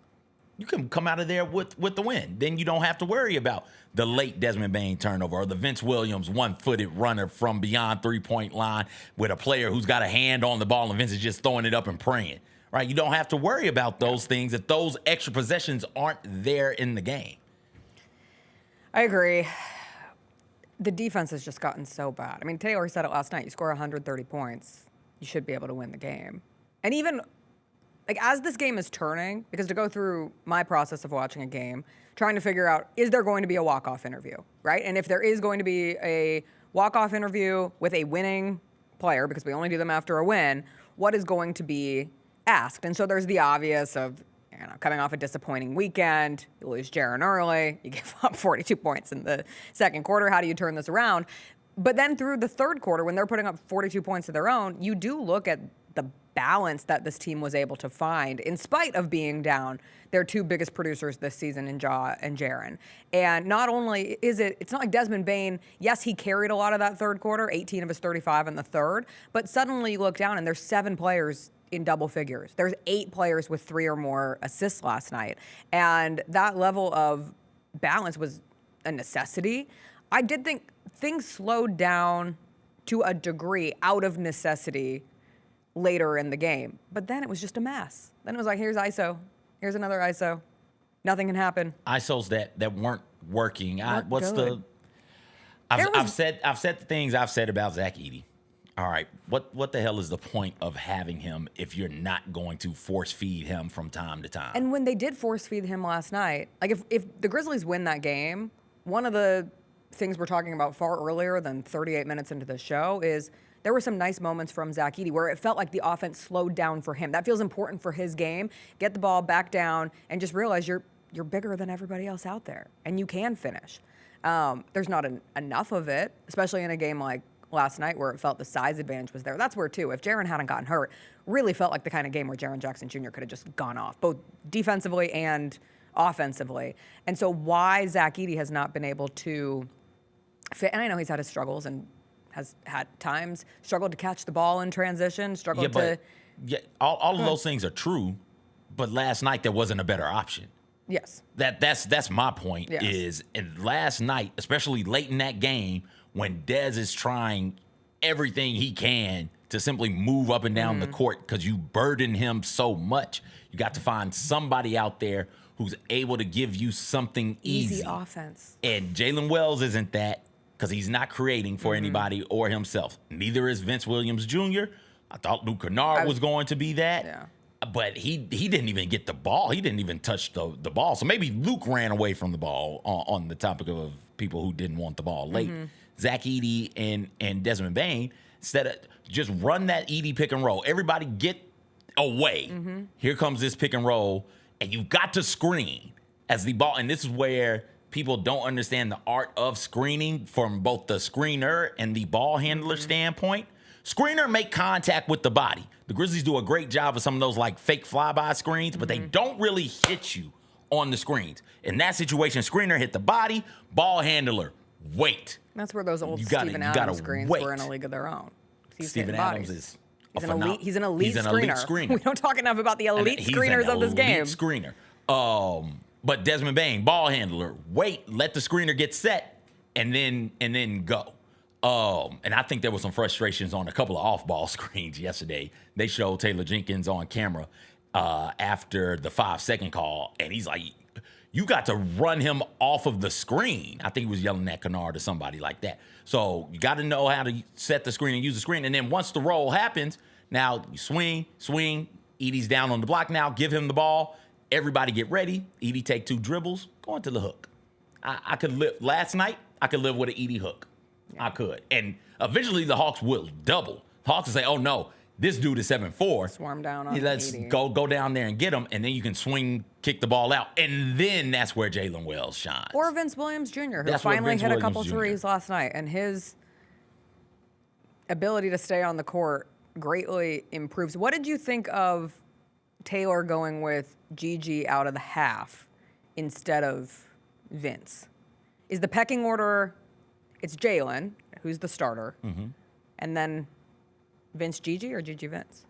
you can come out of there with the win. Then you don't have to worry about the late Desmond Bain turnover or the Vince Williams one-footed runner from beyond 3-point line with a player who's got a hand on the ball and Vince is just throwing it up and praying. Right? You don't have to worry about those things if those extra possessions aren't there in the game. I agree. The defense has just gotten so bad. I mean, Taylor said it last night. You score 130 points, you should be able to win the game. And even like as this game is turning, because to go through my process of watching a game, trying to figure out, is there going to be a walk-off interview, right? And if there is going to be a walk-off interview with a winning player, because we only do them after a win, what is going to be asked? And so there's the obvious of, coming off a disappointing weekend, you lose Jaren early, you give up 42 points in the second quarter. How do you turn this around? But then through the third quarter, when they're putting up 42 points of their own, you do look at the balance that this team was able to find in spite of being down their two biggest producers this season in Ja and Jaren. And not only is it's not like Desmond Bane, yes, he carried a lot of that third quarter, 18 of his 35 in the third, but suddenly you look down and there's 7 players in double figures. There's 8 players with 3 or more assists last night. And that level of balance was a necessity. I did think things slowed down to a degree out of necessity later in the game. But then it was just a mess. Then it was like, here's ISO. Here's another ISO. Nothing can happen. ISOs that weren't working. I've said the things I've said about Zach Edey. All right, what the hell is the point of having him if you're not going to force feed him from time to time? And when they did force feed him last night, like if the Grizzlies win that game, one of the things we're talking about far earlier than 38 minutes into the show is there were some nice moments from Zach Edey where it felt like the offense slowed down for him. That feels important for his game. Get the ball back down and just realize you're bigger than everybody else out there, and you can finish. There's not enough of it, especially in a game like last night where it felt the size advantage was there. That's where, too, if Jaren hadn't gotten hurt, really felt like the kind of game where Jaren Jackson Jr. could have just gone off, both defensively and offensively. And so why Zach Edey has not been able to fit, and I know he's had his struggles and has had times struggled to catch the ball in transition, all of those things are true, but last night there wasn't a better option. Yes. That's my point. Yes. And last night, especially late in that game, when Dez is trying everything he can to simply move up and down the court because you burden him so much, you got to find somebody out there who's able to give you something easy. Offense. And Jalen Wells isn't that because he's not creating for anybody or himself. Neither is Vince Williams Jr. I thought Luke Kennard was going to be that. Yeah. But he didn't even get the ball. He didn't even touch the ball. So maybe Luke ran away from the ball on the topic of people who didn't want the ball late. Zach Edey and Desmond Bane, instead of just run that Edey pick and roll. Everybody get away. Here comes this pick and roll, and you've got to screen as the ball. And this is where people don't understand the art of screening from both the screener and the ball handler standpoint. Screener make contact with the body. The Grizzlies do a great job of some of those like fake flyby screens, but they don't really hit you on the screens. In that situation, screener hit the body, ball handler, wait. That's where those old Steven Adams screens were in a league of their own. Steven Adams is he's an elite screener. We don't talk enough about the elite screeners of this game. Screener. But Desmond Bane, ball handler, wait, let the screener get set, and then go. And I think there was some frustrations on a couple of off-ball screens yesterday. They showed Taylor Jenkins on camera after the 5-second call, and he's like, you got to run him off of the screen. I think he was yelling at Kennard or somebody like that. So you got to know how to set the screen and use the screen. And then once the roll happens, now you swing. Edey's down on the block now. Give him the ball. Everybody get ready. Edey take 2 dribbles. Go into the hook. I could live last night. I could live with an Edey hook. I could. And eventually the Hawks will double. The Hawks will say, oh, no, this dude is 7'4". Swarm down on Let's Edey. go down there and get him, and then you can swing, kick the ball out. And then that's where Jalen Wells shines. Or Vince Williams Jr., who finally hit a couple threes last night. And his ability to stay on the court greatly improves. What did you think of Taylor going with Gigi out of the half instead of Vince? Is the pecking order... It's Jalen, who's the starter, and then Vince Gigi or Gigi Vince?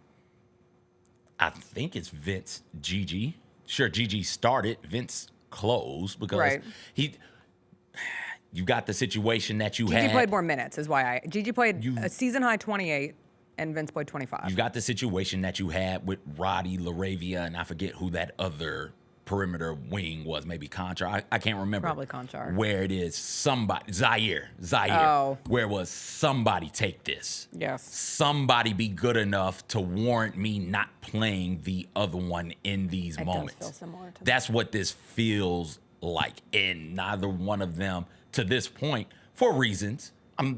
I think it's Vince Gigi. Sure, Gigi started, Vince closed because you got the situation that you had. Gigi played more minutes, is why Gigi played a season high 28, and Vince played 25. You got the situation that you had with Roddy, LaRavia, and I forget who that other perimeter wing was. Maybe Conchar. I can't remember. Probably Conchar. Where it is somebody. Zaire. Oh. Where it was somebody take this. Yes. Somebody be good enough to warrant me not playing the other one in these moments. Does feel similar to That's what this feels like. And neither one of them, to this point, for reasons,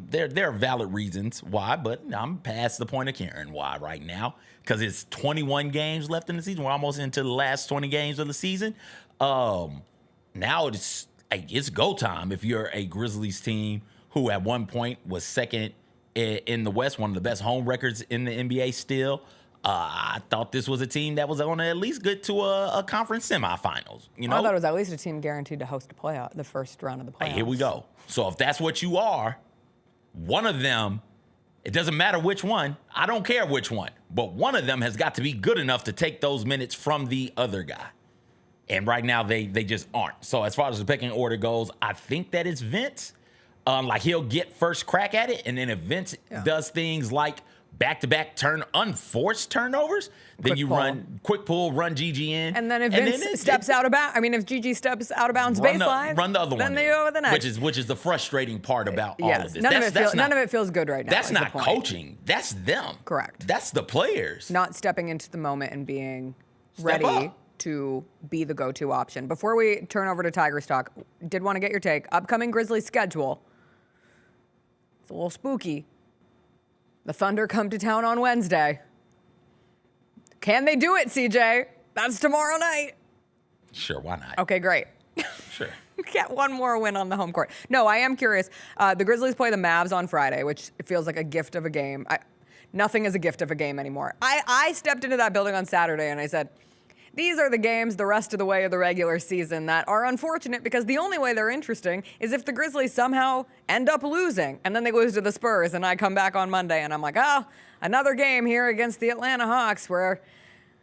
there are valid reasons why, but I'm past the point of caring why right now, because it's 21 games left in the season. We're almost into the last 20 games of the season. Now it's go time if you're a Grizzlies team who at one point was second in the West, one of the best home records in the NBA still. I thought this was a team that was going to at least get to a conference semifinals. You know, I thought it was at least a team guaranteed to host the first round of the playoffs. Hey, here we go. So if that's what you are, one of them, it doesn't matter which one. I don't care which one. But one of them has got to be good enough to take those minutes from the other guy. And right now, they just aren't. So as far as the pecking order goes, I think that it's Vince. Like, he'll get first crack at it. And then if Vince does things like back-to-back unforced turnovers, then you run quick pull, run GG in. And then if Vince steps out of bounds, if GG steps out of bounds baseline, run the other one. Then they go with the next. Which is the frustrating part about all of this. None of it feels good right now. That's not coaching. That's them. Correct. That's the players. Not stepping into the moment and being ready to be the go-to option. Before we turn over to Tigers talk, did want to get your take. Upcoming Grizzlies schedule. It's a little spooky. The Thunder come to town on Wednesday. Can they do it, CJ? That's tomorrow night. Sure, why not? Okay, great. Sure. Get one more win on the home court. No, I am curious. The Grizzlies play the Mavs on Friday, which feels like a gift of a game. Nothing is a gift of a game anymore. I stepped into that building on Saturday and I said, these are the games the rest of the way of the regular season that are unfortunate because the only way they're interesting is if the Grizzlies somehow end up losing and then they lose to the Spurs and I come back on Monday and I'm like, another game here against the Atlanta Hawks where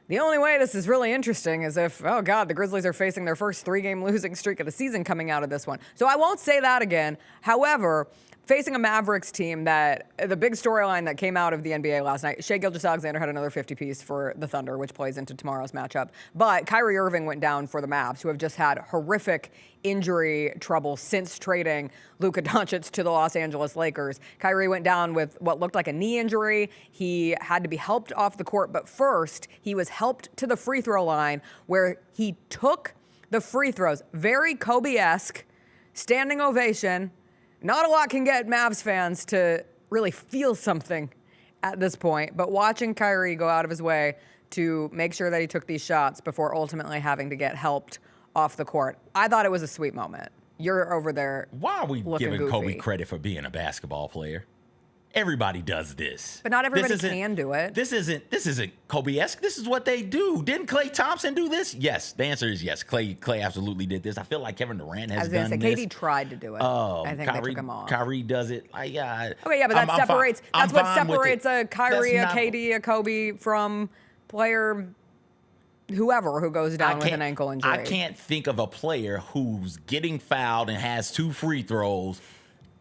the only way this is really interesting is if, oh God, the Grizzlies are facing their first 3-game losing streak of the season coming out of this one. So I won't say that again. However, facing a Mavericks team that the big storyline that came out of the NBA last night, Shai Gilgeous-Alexander had another 50-piece for the Thunder, which plays into tomorrow's matchup. But Kyrie Irving went down for the Mavs, who have just had horrific injury trouble since trading Luka Doncic to the Los Angeles Lakers. Kyrie went down with what looked like a knee injury. He had to be helped off the court, but first he was helped to the free throw line where he took the free throws. Very Kobe-esque, standing ovation. Not a lot can get Mavs fans to really feel something at this point, but watching Kyrie go out of his way to make sure that he took these shots before ultimately having to get helped off the court, I thought it was a sweet moment. You're over there. Why are we giving goofy. Kobe credit for being a basketball player? Everybody does this. But not everybody can do it. This isn't Kobe-esque. This is what they do. Didn't Klay Thompson do this? Yes. The answer is yes. Klay absolutely did this. I feel like Kevin Durant has done this. KD tried to do it. I think they took him off. Kyrie does it. Okay, yeah, but that separates. That's what separates a Kyrie, a KD, a Kobe from player whoever who goes down with an ankle injury. I can't think of a player who's getting fouled and has 2 free throws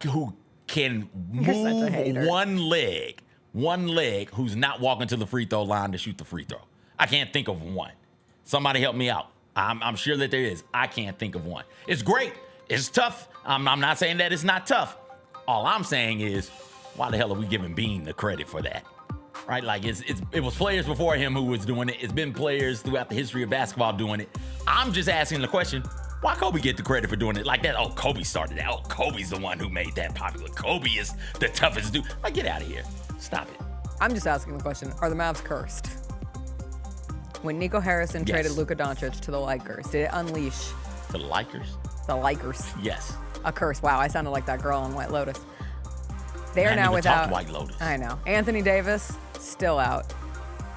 who can move one leg, who's not walking to the free throw line to shoot the free throw. I can't think of one. Somebody help me out. I'm sure that there is. I can't think of one. It's great. It's tough. I'm not saying that it's not tough. All I'm saying is, why the hell are we giving Bean the credit for that? Right? Like it was players before him who was doing it. It's been players throughout the history of basketball doing it. I'm just asking the question, why Kobe get the credit for doing it like that? Oh, Kobe started that. Oh, Kobe's the one who made that popular. Kobe is the toughest dude. Like, get out of here. Stop it. I'm just asking the question, are the Mavs cursed? When Nico Harrison traded Luka Doncic to the Lakers, did it unleash? The Lakers? The Lakers. Yes. A curse. Wow, I sounded like that girl on White Lotus. They are now now without White Lotus. I know. Anthony Davis, still out.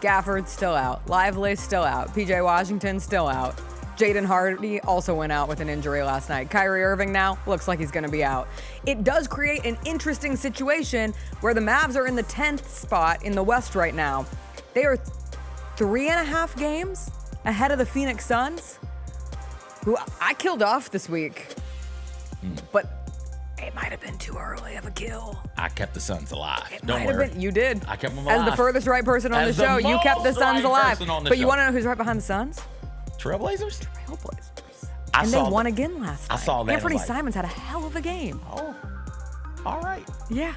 Gafford, still out. Lively, still out. PJ Washington, still out. Jaden Hardy also went out with an injury last night. Kyrie Irving now looks like he's going to be out. It does create an interesting situation where the Mavs are in the 10th spot in the West right now. They are 3.5 games ahead of the Phoenix Suns, who I killed off this week. But it might have been too early of a kill. I kept the Suns alive. Don't worry. You did. I kept them alive. As the furthest right person on the show, you kept the Suns alive. But you want to know who's right behind the Suns? Trailblazers? And they won again last night. I saw that. Anthony Simons had a hell of a game. Oh, all right. Yeah.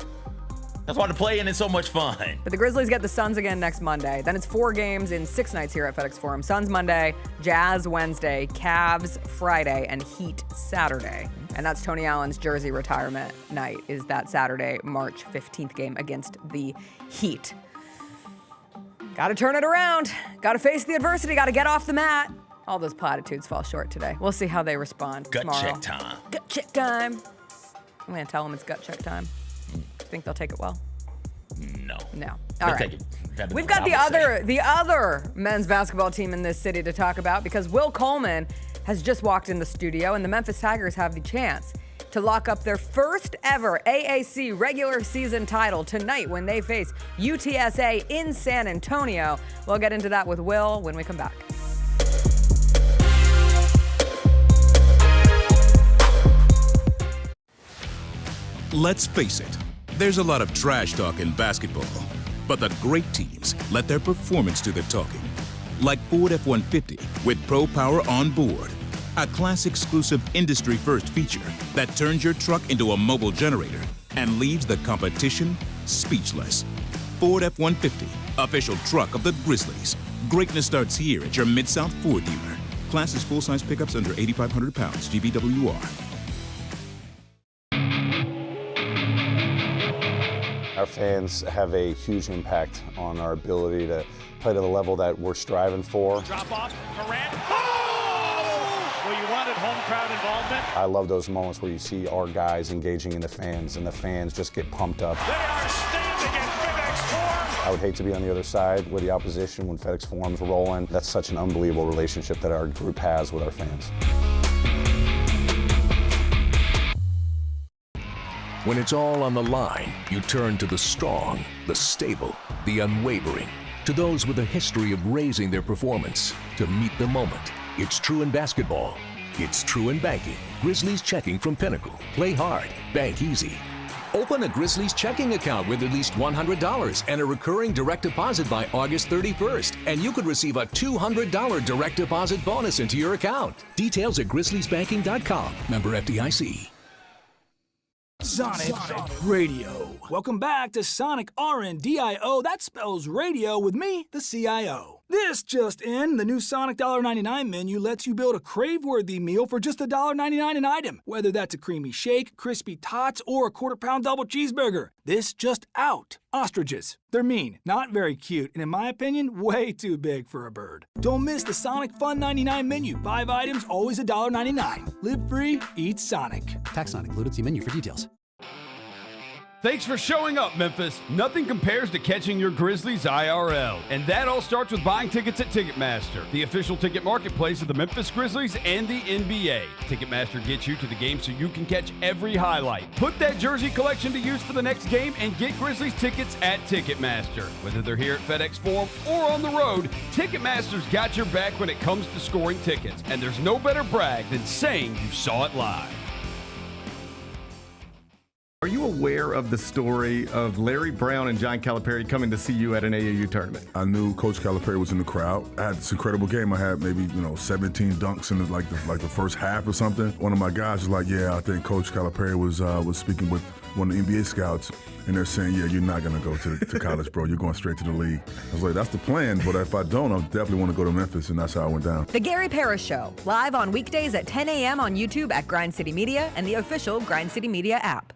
That's why the play-in is so much fun. But the Grizzlies get the Suns again next Monday. Then it's 4 games in 6 nights here at FedEx Forum. Suns Monday, Jazz Wednesday, Cavs Friday, and Heat Saturday. And that's Tony Allen's jersey retirement night, is that Saturday, March 15th game against the Heat. Got to turn it around. Got to face the adversity. Got to get off the mat. All those platitudes fall short today. We'll see how they respond tomorrow. Gut check time. Gut check time. I'm going to tell them it's gut check time. Think they'll take it well? No. All right. We've got the other men's basketball team in this city to talk about because Will Coleman has just walked in the studio, and the Memphis Tigers have the chance to lock up their first ever AAC regular season title tonight when they face UTSA in San Antonio. We'll get into that with Will when we come back. Let's face it, there's a lot of trash talk in basketball, but the great teams let their performance do the talking. Like Ford F-150 with Pro Power on board, a class-exclusive industry-first feature that turns your truck into a mobile generator and leaves the competition speechless. Ford F-150, official truck of the Grizzlies. Greatness starts here at your Mid-South Ford dealer. Class is full-size pickups under 8,500 pounds, GVWR. Our fans have a huge impact on our ability to play to the level that we're striving for. Drop off, Durant. Oh! Well, you wanted home crowd involvement. I love those moments where you see our guys engaging in the fans and the fans just get pumped up. They are standing in FedEx Forum. I would hate to be on the other side with the opposition when FedEx Forum's rolling. That's such an unbelievable relationship that our group has with our fans. When it's all on the line, you turn to the strong, the stable, the unwavering, to those with a history of raising their performance to meet the moment. It's true in basketball. It's true in banking. Grizzlies Checking from Pinnacle. Play hard, bank easy. Open a Grizzlies checking account with at least $100 and a recurring direct deposit by August 31st, and you could receive a $200 direct deposit bonus into your account. Details at grizzliesbanking.com. Member FDIC. Sonic Radio. Welcome back to Sonic RNDIO. That spells radio with me, the CIO. This just in, the new Sonic $1.99 menu lets you build a crave-worthy meal for just $1.99 an item, whether that's a creamy shake, crispy tots, or a quarter-pound double cheeseburger. This just out. Ostriches. They're mean, not very cute, and in my opinion, way too big for a bird. Don't miss the Sonic Fun 99 menu. 5 items, always $1.99. Live free, eat Sonic. Tax not included. See menu for details. Thanks for showing up, Memphis. Nothing compares to catching your Grizzlies IRL. And that all starts with buying tickets at Ticketmaster, the official ticket marketplace of the Memphis Grizzlies and the NBA. Ticketmaster gets you to the game so you can catch every highlight. Put that jersey collection to use for the next game and get Grizzlies tickets at Ticketmaster. Whether they're here at FedEx Forum or on the road, Ticketmaster's got your back when it comes to scoring tickets. And there's no better brag than saying you saw it live. Are you aware of the story of Larry Brown and John Calipari coming to see you at an AAU tournament? I knew Coach Calipari was in the crowd. I had this incredible game. I had maybe 17 dunks in the first half or something. One of my guys was like, "Yeah, I think Coach Calipari was speaking with one of the NBA scouts, and they're saying, yeah, you're not going to go to college, bro. You're going straight to the league." I was like, "That's the plan, but if I don't, I definitely want to go to Memphis," and that's how I went down. The Gary Parrish Show, live on weekdays at 10 a.m. on YouTube at Grind City Media and the official Grind City Media app.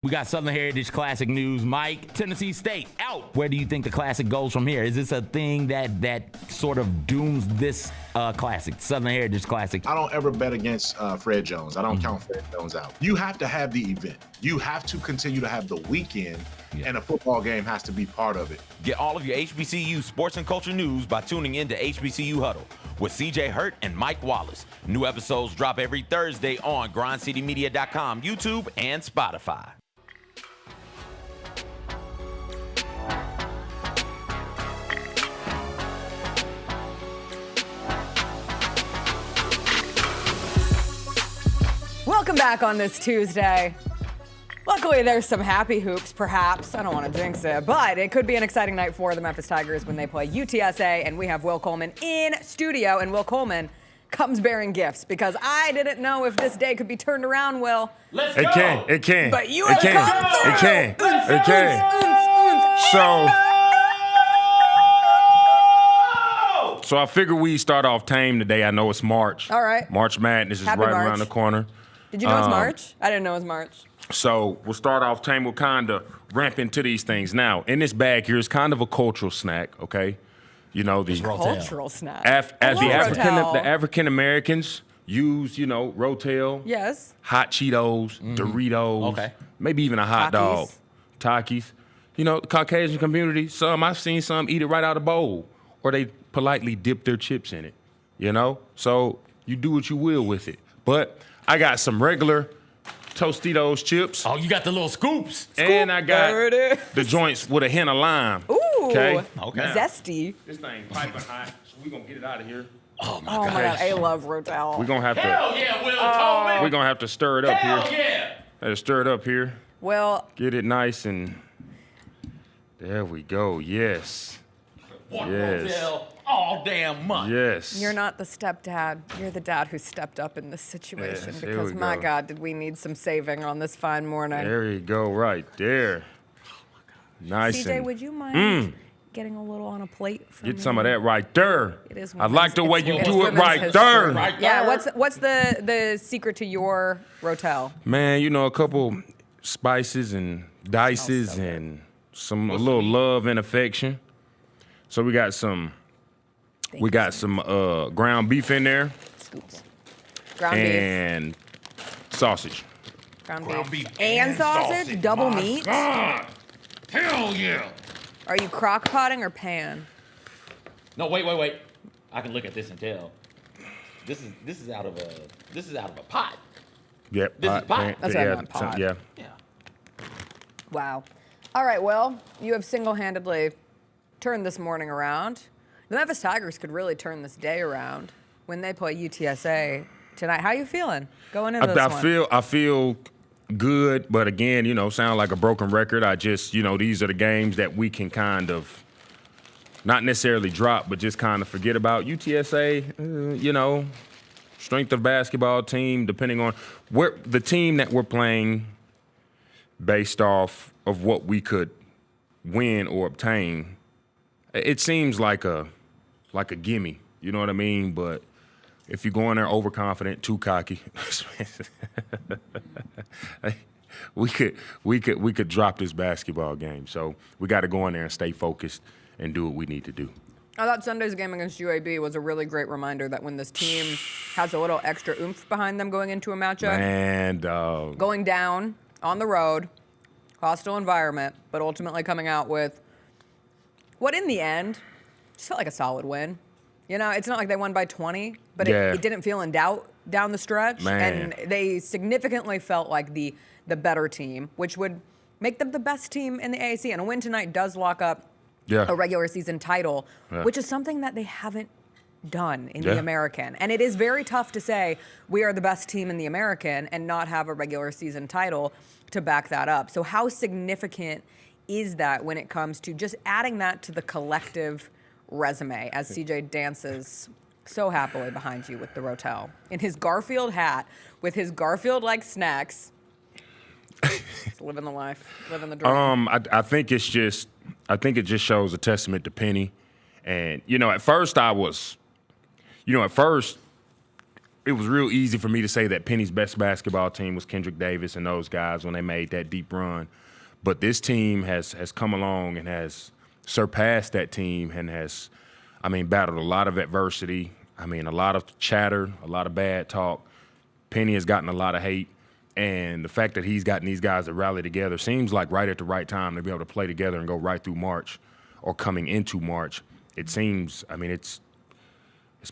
We got Southern Heritage Classic news. Mike, Tennessee State out. Where do you think the Classic goes from here? Is this a thing that sort of dooms this Classic, Southern Heritage Classic? I don't ever bet against Fred Jones. I don't count Fred Jones out. You have to have the event. You have to continue to have the weekend, and a football game has to be part of it. Get all of your HBCU sports and culture news by tuning in to HBCU Huddle with CJ Hurt and Mike Wallace. New episodes drop every Thursday on grindcitymedia.com, YouTube, and Spotify. Welcome back on this Tuesday. Welcome Luckily, there's some happy hoops, perhaps. I don't want to jinx it, but it could be an exciting night for the Memphis Tigers when they play UTSA, and we have Will Coleman in studio, and Will Coleman comes bearing gifts because I didn't know if this day could be turned around, Will. Let's go. It can. But you have come through. It can. So I figure we start off tame today. I know it's March. All right. March Madness is Happy right March. around the corner. Did you know it's March? I didn't know it was March. So we'll start off tame. We'll kind of ramp into these things. Now, in this bag here is kind of a cultural snack, okay? You know, the Cultural snack. the Rotel. African Americans use, Rotel. Yes. Hot Cheetos, Doritos, maybe even a hot dog, Takis. The Caucasian community, I've seen some eat it right out of the bowl, or they politely dip their chips in it, So you do what you will with it. But I got some regular Tostitos chips. Oh, you got the little scoops. And I got the joints with a hint of lime. Ooh. Okay. Zesty. This thing piping hot, so we're going to get it out of here. Oh, my God, I love Rotel. We're going to have to. Hell yeah, Will. We're going to have to stir it up here. Hell yeah. Have to stir it up here. Well. Get it nice and. There we go. Yes. One Rotel all damn month. Yes. You're not the stepdad. You're the dad who stepped up in this situation Yes, there because, we my go. God, did we need some saving on this fine morning. There you go, right there. Nice. CJ, and, would you mind getting a little on a plate for me? Get some of that right there. It is I like the way you it's do it women's right history. there. Yeah, what's the secret to your Rotel? Man, a couple spices and dices and a little love and affection. So we got some ground beef in there. Ground beef. And sausage. Ground beef. And sausage? Double meat? God. Hell yeah. Are you crock potting or pan? No, wait. I can look at this and tell. This is out of a pot. Yep. This is pot. That's what I meant, pot. Yeah. Wow. All right, well, you have single-handedly turned this morning around. The Memphis Tigers could really turn this day around when they play UTSA tonight. How are you feeling going into this one? I feel good, but again, sound like a broken record. I just, these are the games that we can kind of not necessarily drop, but just kind of forget about. UTSA, strength of basketball team, depending on where the team that we're playing based off of what we could win or obtain. It seems like a gimme, you know what I mean? But if you go in there overconfident, too cocky, we could drop this basketball game. So we got to go in there and stay focused and do what we need to do. I thought Sunday's game against UAB was a really great reminder that when this team has a little extra oomph behind them going into a matchup, and going down on the road, hostile environment, but ultimately coming out with what in the end just felt like a solid win. It's not like they won by 20, but it didn't feel in doubt down the stretch. Man. And they significantly felt like the better team, which would make them the best team in the AAC. And a win tonight does lock up a regular season title, which is something that they haven't done in the American. And it is very tough to say we are the best team in the American and not have a regular season title to back that up. So how significant is that when it comes to just adding that to the collective resume as CJ dances so happily behind you with the Rotel in his Garfield hat with his Garfield-like snacks? Just living the life, living the dream. I think it just shows a testament to Penny. And, at first it was real easy for me to say that Penny's best basketball team was Kendrick Davis and those guys when they made that deep run. But this team has come along and has surpassed that team and has, battled a lot of adversity. A lot of chatter, a lot of bad talk. Penny has gotten a lot of hate. And the fact that he's gotten these guys to rally together seems like right at the right time to be able to play together and go right through March or coming into March. It seems, it's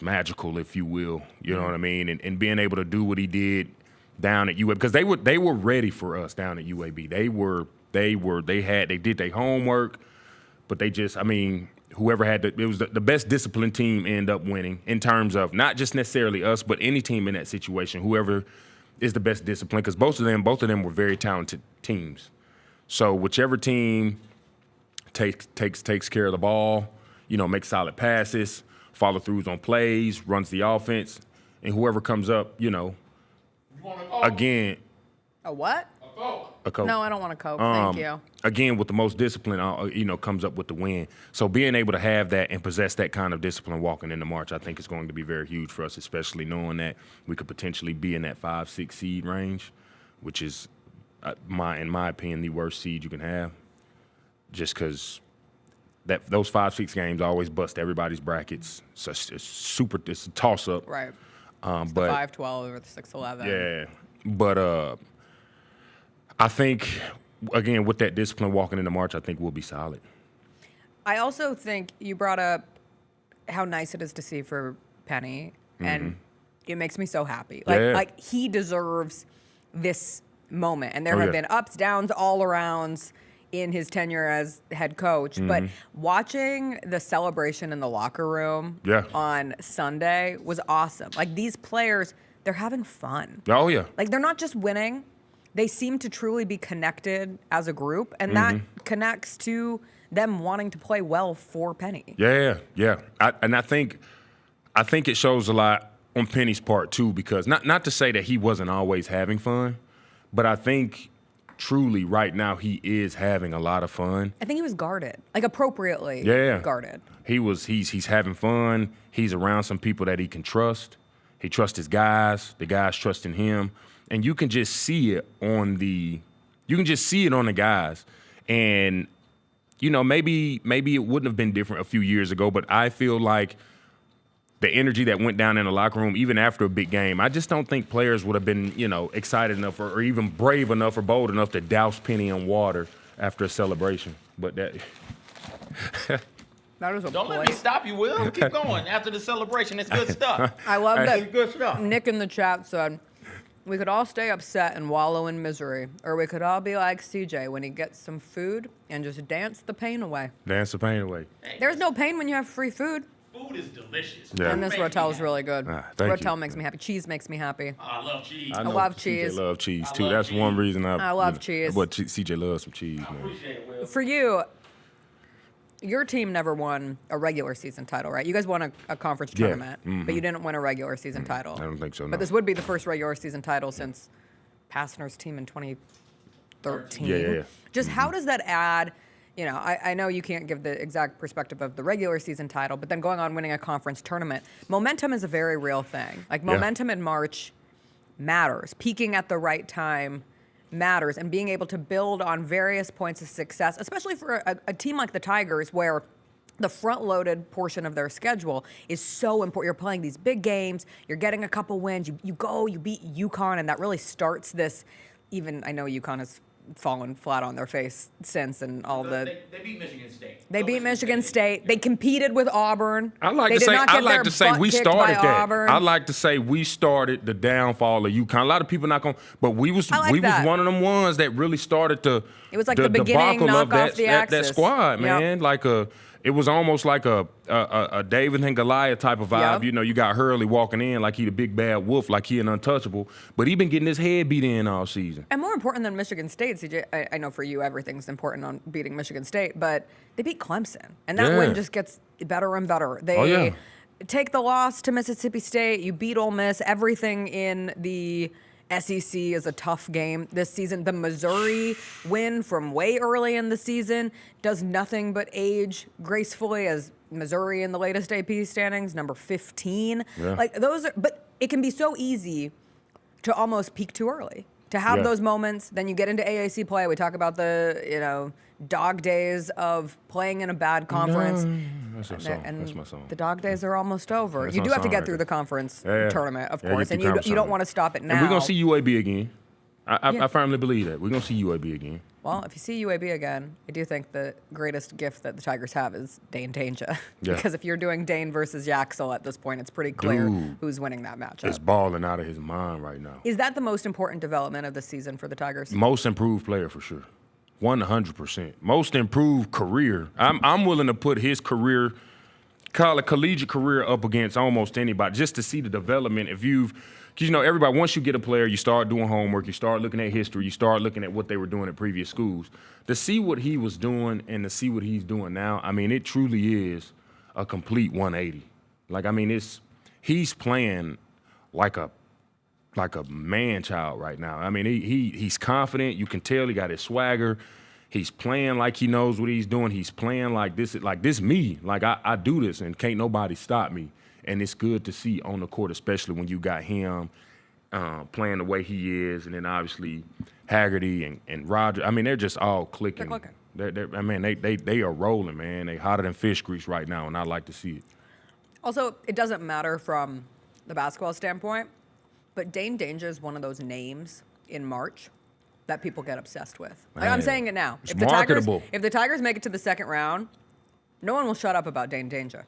magical, if you will. You know what I mean? And being able to do what he did down at UAB, because they were ready for us down at UAB. They did their homework, but they just, whoever it was the best disciplined team ended up winning in terms of not just necessarily us, but any team in that situation, whoever is the best discipline because both of them were very talented teams. So whichever team takes care of the ball, makes solid passes, follow throughs on plays, runs the offense, and whoever comes up, again. A what? A Coke. No, I don't want a Coke. Thank you. Again, with the most discipline, comes up with the win. So being able to have that and possess that kind of discipline walking into March, I think is going to be very huge for us, especially knowing that we could potentially be in that 5-6 seed range, which is, in my opinion, the worst seed you can have. Just because those 5-6 games always bust everybody's brackets. So it's a toss up. Right. But the 5-12 or the 6-11. Yeah, but I think again with that discipline walking into March, I think we'll be solid. I also think you brought up how nice it is to see for Penny, and it makes me so happy. Like he deserves this moment, and there have been ups, downs, all arounds in his tenure as head coach. But watching the celebration in the locker room on Sunday was awesome. Like these players, they're having fun. Oh yeah. Like they're not just winning. They seem to truly be connected as a group, and that connects to them wanting to play well for Penny. Yeah. I think it shows a lot on Penny's part too, because not to say that he wasn't always having fun, but I think truly right now he is having a lot of fun. I think he was guarded, like appropriately guarded. He's having fun. He's around some people that he can trust. He trusts his guys. The guys trusting him. And you can just see it on the guys. And, maybe it wouldn't have been different a few years ago, but I feel like the energy that went down in the locker room, even after a big game, I just don't think players would have been, excited enough or even brave enough or bold enough to douse Penny in water after a celebration. But that is a Don't let me stop you, Will. Keep going. After the celebration, it's good stuff. I love that. It's good stuff. Nick in the chat said, we could all stay upset and wallow in misery, or we could all be like CJ when he gets some food and just dance the pain away. Dance the pain away. There's no pain when you have free food. Food is delicious. Yeah. And this Rotel is really good. Thank Rotel makes me happy. Cheese makes me happy. Oh, I love cheese. I love cheese. CJ love cheese too. That's cheese. One reason I love cheese. But CJ loves some cheese, man. Appreciate it, Will. For you, your team never won a regular season title, right? You guys won a conference tournament, but you didn't win a regular season title. I don't think so, no. But this would be the first regular season title since Pastner's team in 2013. Yeah. Just how does that add? I know you can't give the exact perspective of the regular season title, but then going on winning a conference tournament, momentum is a very real thing. Like momentum in March matters. Peaking at the right time matters, and being able to build on various points of success, especially for a team like the Tigers, where the front-loaded portion of their schedule is so important. You're playing these big games. You're getting a couple wins. You beat UConn, and that really starts this. Even I know UConn has fallen flat on their face since, and all They beat Michigan State. They beat Michigan State. They competed with Auburn. I like to say we started that. I like to say we started the downfall of UConn. A lot of people not going, but we was one of them ones that really started to. It was like the beginning knock off the axis. That squad, man. Yep. It was almost like a David and Goliath type of vibe. Yep. You got Hurley walking in like he the big bad wolf, like he an untouchable. But he been getting his head beat in all season. And more important than Michigan State, CJ, I know for you everything's important on beating Michigan State, but they beat Clemson. And that win just gets better and better. They take the loss to Mississippi State. You beat Ole Miss. Everything in the SEC is a tough game this season. The Missouri win from way early in the season does nothing but age gracefully, as Missouri in the latest AP standings, number 15. Like those are, but it can be so easy to almost peak too early. To have those moments, then you get into AAC play. We talk about the, dog days of playing in a bad conference. That's my song. That's my song. The dog days are almost over. That's you do have to get right through there. the conference tournament, of course, and get you don't want to stop it now. And we're going to see UAB again. I firmly believe that. We're going to see UAB again. Well, if you see UAB again, I do think the greatest gift that the Tigers have is Dane Danger. Because if you're doing Dane versus Yaxel at this point, it's pretty clear who's winning that matchup. He's balling out of his mind right now. Is that the most important development of the season for the Tigers? Most improved player for sure. 100%. Most improved career. I'm willing to put his career call a collegiate career up against almost anybody, just to see the development. Because everybody, once you get a player, you start doing homework, you start looking at history, you start looking at what they were doing at previous schools. To see what he was doing and to see what he's doing now, I mean, it truly is a complete 180. He's playing like a man-child right now. I mean, he's confident. You can tell he got his swagger. He's playing like he knows what he's doing. He's playing like this me. Like, I do this, and can't nobody stop me. And it's good to see on the court, especially when you got him playing the way he is, and then obviously Haggerty and Roger. I mean, they're just all clicking. They're clicking. They are rolling, man. They hotter than fish grease right now, and I like to see it. Also, it doesn't matter from the basketball standpoint, but Dane Danger is one of those names in March that people get obsessed with. I'm saying it now. It's marketable. If the Tigers make it to the second round, no one will shut up about Dane Danger.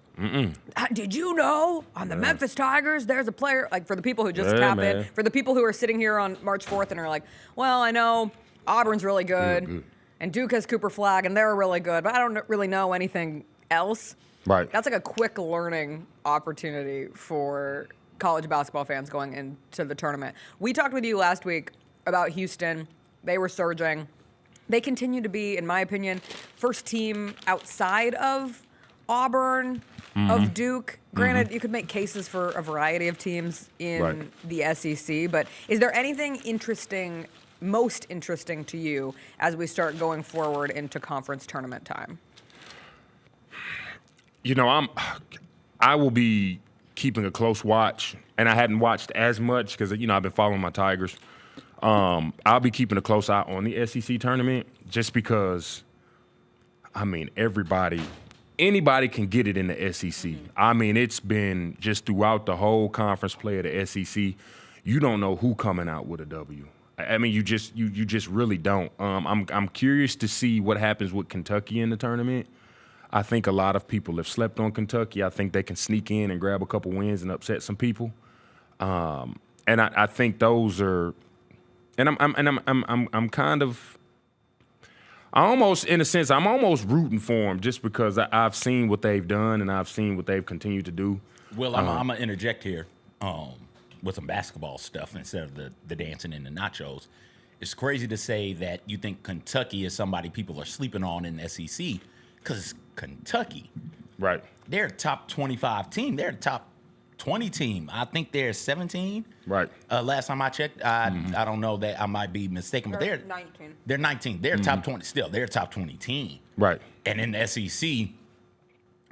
Did you know on the Memphis Tigers there's a player, like for the people who just tap in, for the people who are sitting here on March 4th and are like, well, I know Auburn's really good and Duke has Cooper Flagg and they're really good, but I don't really know anything else. Right. That's like a quick learning opportunity for college basketball fans going into the tournament. We talked with you last week about Houston. They were surging. They continue to be, in my opinion, first team outside of Auburn, of Duke. Granted, you could make cases for a variety of teams in the SEC, but is there anything most interesting to you as we start going forward into conference tournament time? I will be keeping a close watch, and I hadn't watched as much because, I've been following my Tigers. I'll be keeping a close eye on the SEC tournament just because, anybody can get it in the SEC. It's been just throughout the whole conference play of the SEC. You don't know who coming out with a W. You just really don't. I'm curious to see what happens with Kentucky in the tournament. I think a lot of people have slept on Kentucky. I think they can sneak in and grab a couple wins and upset some people. And I think those are. And I'm kind of, I'm almost rooting for them just because I've seen what they've done and I've seen what they've continued to do. Well, I'm going to interject here with some basketball stuff instead of the dancing and the nachos. It's crazy to say that you think Kentucky is somebody people are sleeping on in the SEC because it's Kentucky. Right. They're a top 25 team. They're a top 20 team. I think they're 17. Right. Last time I checked, I don't know that I might be mistaken, but they're 19. They're 19. They're top 20 still. They're a top 20 team. Right. And in the SEC,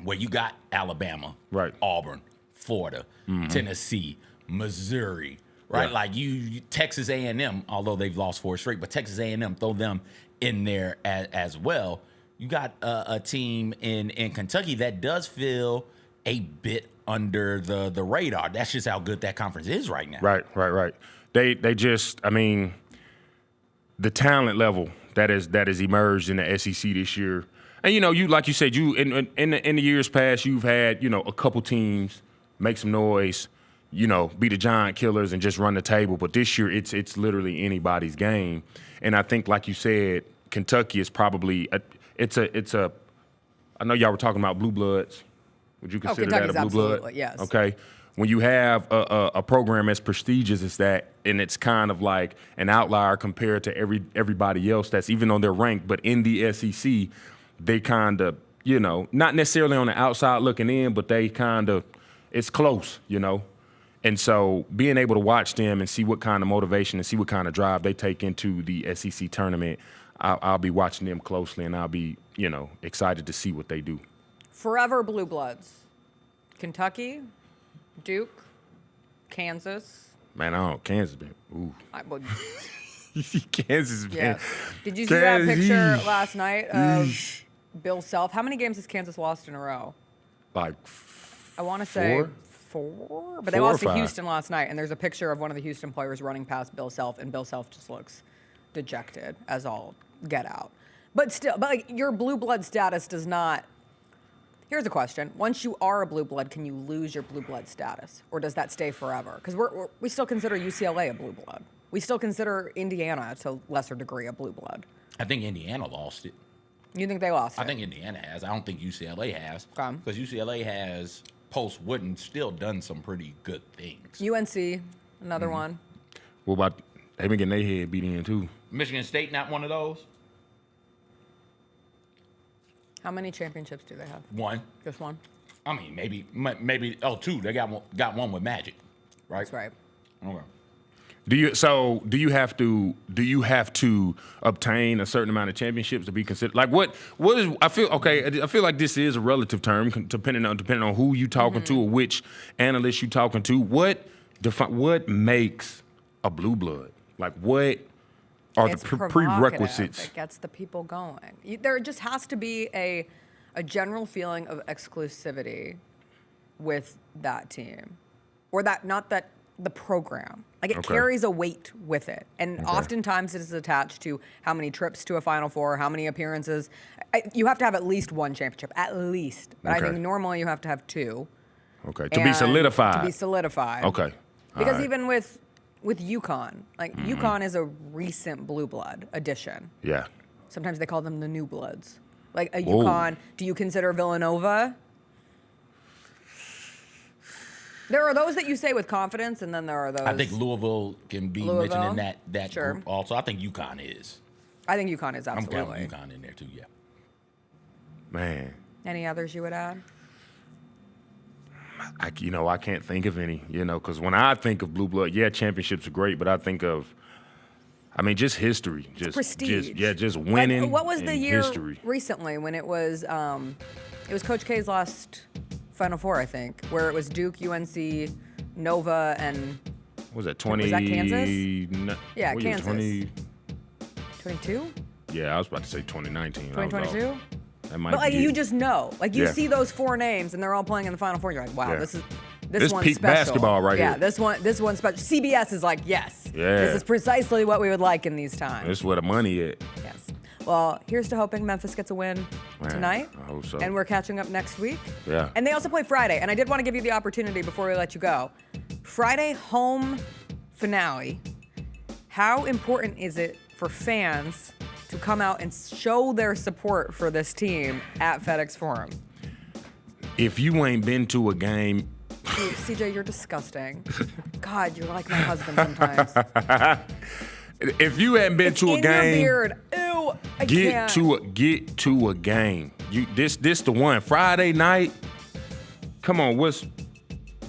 where you got Alabama, Auburn, Florida, Tennessee, Missouri, right? Yeah. Like you Texas A&M, although they've lost 4 straight, but Texas A&M, throw them in there as well. You got a team in Kentucky that does feel a bit under the radar. That's just how good that conference is right now. Right. They just, the talent level that has emerged in the SEC this year. And you like you said, you in the years past, you've had a couple teams make some noise, be the giant killers and just run the table. But this year, it's literally anybody's game. And I think, like you said, Kentucky is probably it's a. I know y'all were talking about blue bloods. Would you consider that a blue blood? Yes. Okay. When you have a program as prestigious as that, and it's kind of like an outlier compared to everybody else that's even though they're ranked, but in the SEC, they kind of, not necessarily on the outside looking in, but they kind of, it's close, And so being able to watch them and see what kind of motivation and see what kind of drive they take into the SEC tournament, I'll be watching them closely, and I'll be, excited to see what they do. Forever blue bloods. Kentucky, Duke, Kansas. Man, Kansas been. Ooh. Kansas been. Yes. Did you see that picture last night of Bill Self? How many games has Kansas lost in a row? Like I want to say 4, but they lost to Houston last night, and there's a picture of one of the Houston players running past Bill Self, and Bill Self just looks dejected as all get out. But still, your blue blood status does not. Here's a question. Once you are a blue blood, can you lose your blue blood status? Or does that stay forever? Because we still consider UCLA a blue blood. We still consider Indiana, to a lesser degree, a blue blood. I think Indiana lost it. You think they lost? I think Indiana has. I don't think UCLA has. Okay. Because UCLA has, post Wooden, still done some pretty good things. UNC, another one. What about they been getting their head beat in too? Michigan State, not one of those? How many championships do they have? One. Just one? I mean, maybe two. They got one with Magic, right? That's right. Okay. Do you have to obtain a certain amount of championships to be considered? Like what is I feel like this is a relative term depending on who you talking to or which analyst you talking to. What makes a blue blood? Like what are It's the prerequisites? It gets the people going. There just has to be a general feeling of exclusivity with that team, or the program. Like it carries a weight with it, and oftentimes it is attached to how many trips to a Final Four, how many appearances. You have to have at least one championship, at least. But I think normally you have to have two. Okay, to be solidified. To be solidified. Okay. Because even with UConn, like UConn is a recent blue blood addition. Yeah. Sometimes they call them the new bloods. Like a UConn, do you consider Villanova? There are those that you say with confidence, and then there are those. I think Louisville can be mentioned in that group also. I think UConn is. I think UConn is absolutely. I'm counting UConn in there too, yeah. Man. Any others you would add? I can't think of any, because when I think of blue blood, championships are great, but I think of, just history. Just prestige. Just winning. Like, what was the year history. recently when it was Coach K's last Final Four, I think, where it was Duke, UNC, Nova, and what was that 20? Was that Kansas? Yeah, Kansas. 22? Yeah, I was about to say 2019. 2022? That might But be you it. just know, you see those four names and they're all playing in the Final Four. You're like, wow, this one's peak special. basketball right here. Yeah, this one's special. CBS is like, yes, Yeah. this is precisely what we would like in these times. This is where the money at. Yes. Well, here's to hoping Memphis gets a win tonight. I hope so. And we're catching up next week. Yeah. And they also play Friday. And I did want to give you the opportunity before we let you go. Friday home finale. How important is it for fans to come out and show their support for this team at FedEx Forum? If you ain't been to a game. Dude, CJ, you're disgusting. God, you're like my husband sometimes. If you hadn't been to a in game, your beard. Ew, I can't. Get to a game. This the one. Friday night. Come on, what's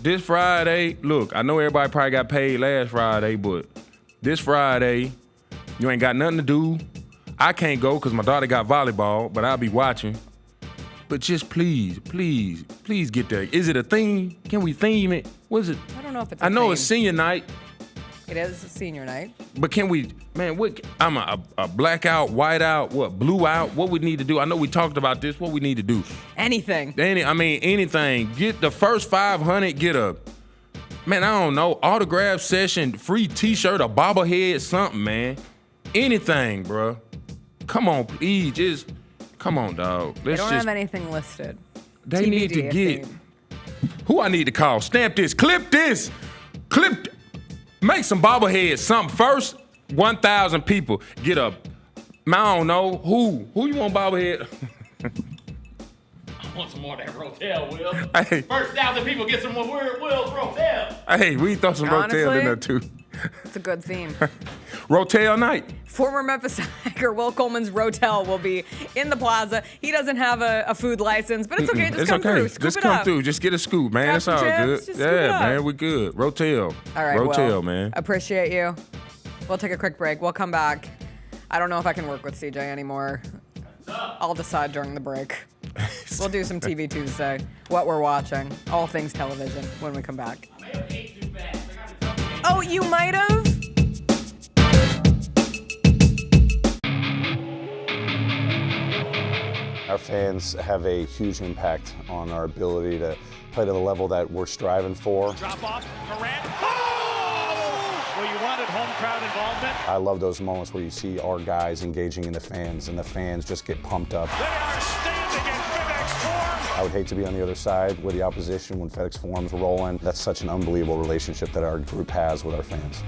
this Friday? Look, I know everybody probably got paid last Friday, but this Friday, you ain't got nothing to do. I can't go because my daughter got volleyball, but I'll be watching. But just please get there. Is it a theme? Can we theme it? What is it? I don't know if it's I know it's senior night. It is a senior night. But can we, man, what? I'm a blackout, whiteout, what, blue out? What we need to do? I know we talked about this. What we need to do? Anything. Anything. Get the first 500, get a, man, I don't know, autograph session, free t-shirt, a bobblehead, something, man. Anything, bro. Come on, please, just, come on, dog. They don't have anything listed. They TBD need to get, theme. who I need to call? Stamp this, clip, make some bobbleheads, something. First 1,000 people get a, I don't know, who you want bobblehead? I want some more of that Rotel, Will. Hey. First 1,000 people get some more Will's Rotel. Hey, we throw some Rotel in there too. It's a good theme. Rotel night. Former Memphis Tiger Will Coleman's Rotel will be in the plaza. He doesn't have a food license, but it's okay. Just come through. Scoop Just it come up. through. Just get a scoop, man. Grab That's some all chips, good. just scoop it up. Man, we good. Rotel. All right, Rotel, Will. man. Appreciate you. We'll take a quick break. We'll come back. I don't know if I can work with CJ anymore. I'll decide during the break. We'll do some TV Tuesday. What we're watching. All things television when we come back. Oh, you might have? Our fans have a huge impact on our ability to play to the level that we're striving for. Drop off, Morant. Oh! Well, you wanted home crowd involvement. I love those moments where you see our guys engaging in the fans and the fans just get pumped up. They are standing in FedEx Forum. I would hate to be on the other side with the opposition when FedEx Forum's rolling. That's such an unbelievable relationship that our group has with our fans.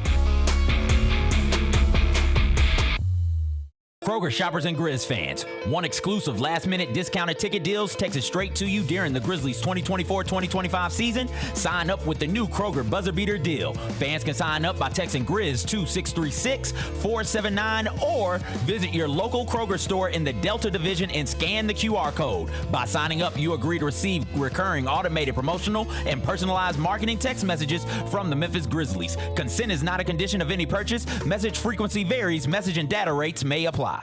Kroger shoppers and Grizz fans. One exclusive last-minute discounted ticket deals texted straight to you during the Grizzlies 2024-2025 season. Sign up with the new Kroger Buzzer Beater deal. Fans can sign up by texting Grizz to 636-479 or visit your local Kroger store in the Delta Division and scan the QR code. By signing up, you agree to receive recurring automated promotional and personalized marketing text messages from the Memphis Grizzlies. Consent is not a condition of any purchase. Message frequency varies. Message and data rates may apply.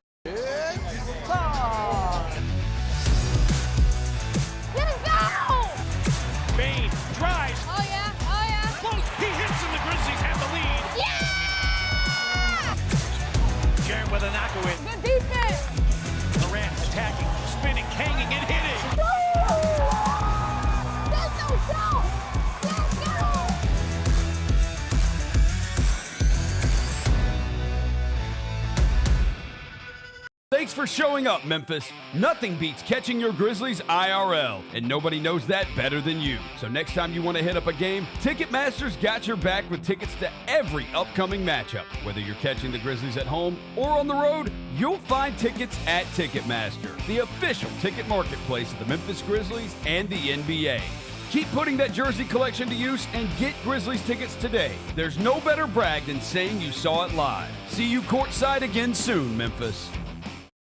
Bain drives. Oh, yeah. Close. He hits and the Grizzlies have the lead. Yeah! Jarrett with a knockaway. Good defense. Durant attacking, spinning, hanging, and hitting. Let's go. Thanks for showing up, Memphis. Nothing beats catching your Grizzlies IRL, and nobody knows that better than you. So next time you want to hit up a game, Ticketmaster's got your back with tickets to every upcoming matchup. Whether you're catching the Grizzlies at home or on the road, you'll find tickets at Ticketmaster, the official ticket marketplace of the Memphis Grizzlies and the NBA. Keep putting that jersey collection to use and get Grizzlies tickets today. There's no better brag than saying you saw it live. See you courtside again soon, Memphis.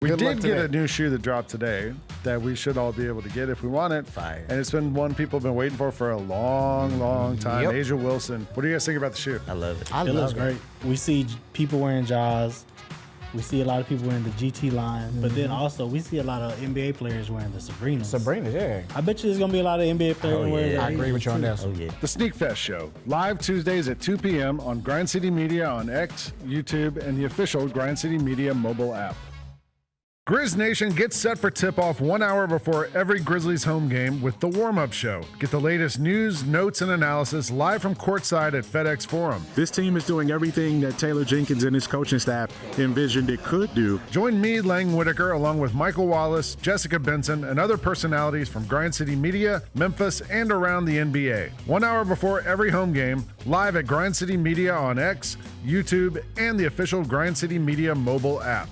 We Good luck did get today. a new shoe that dropped today that we should all be able to get if we want it. Fire. And it's been one people have been waiting for a long, long time. Yep. Asia Wilson. What do you guys think about the shoe? I love it. It looks great. We see people wearing Jaws. We see a lot of people wearing the GT line, but then also we see a lot of NBA players wearing the Sabrinas. Yeah. I bet you there's gonna be a lot of NBA players wearing. I agree with you on that. too. Oh, yeah. The Sneak Fest Show, live Tuesdays at 2 p.m. on Grind City Media on X, YouTube, and the official Grind City Media mobile app. Grizz Nation gets set for tip-off 1 hour before every Grizzlies home game with the warm-up show. Get the latest news, notes, and analysis live from courtside at FedEx Forum. This team is doing everything that Taylor Jenkins and his coaching staff envisioned it could do. Join me, Lang Whitaker, along with Michael Wallace, Jessica Benson, and other personalities from Grind City Media, Memphis, and around the NBA. 1 hour before every home game, live at Grind City Media on X, YouTube, and the official Grind City Media mobile app.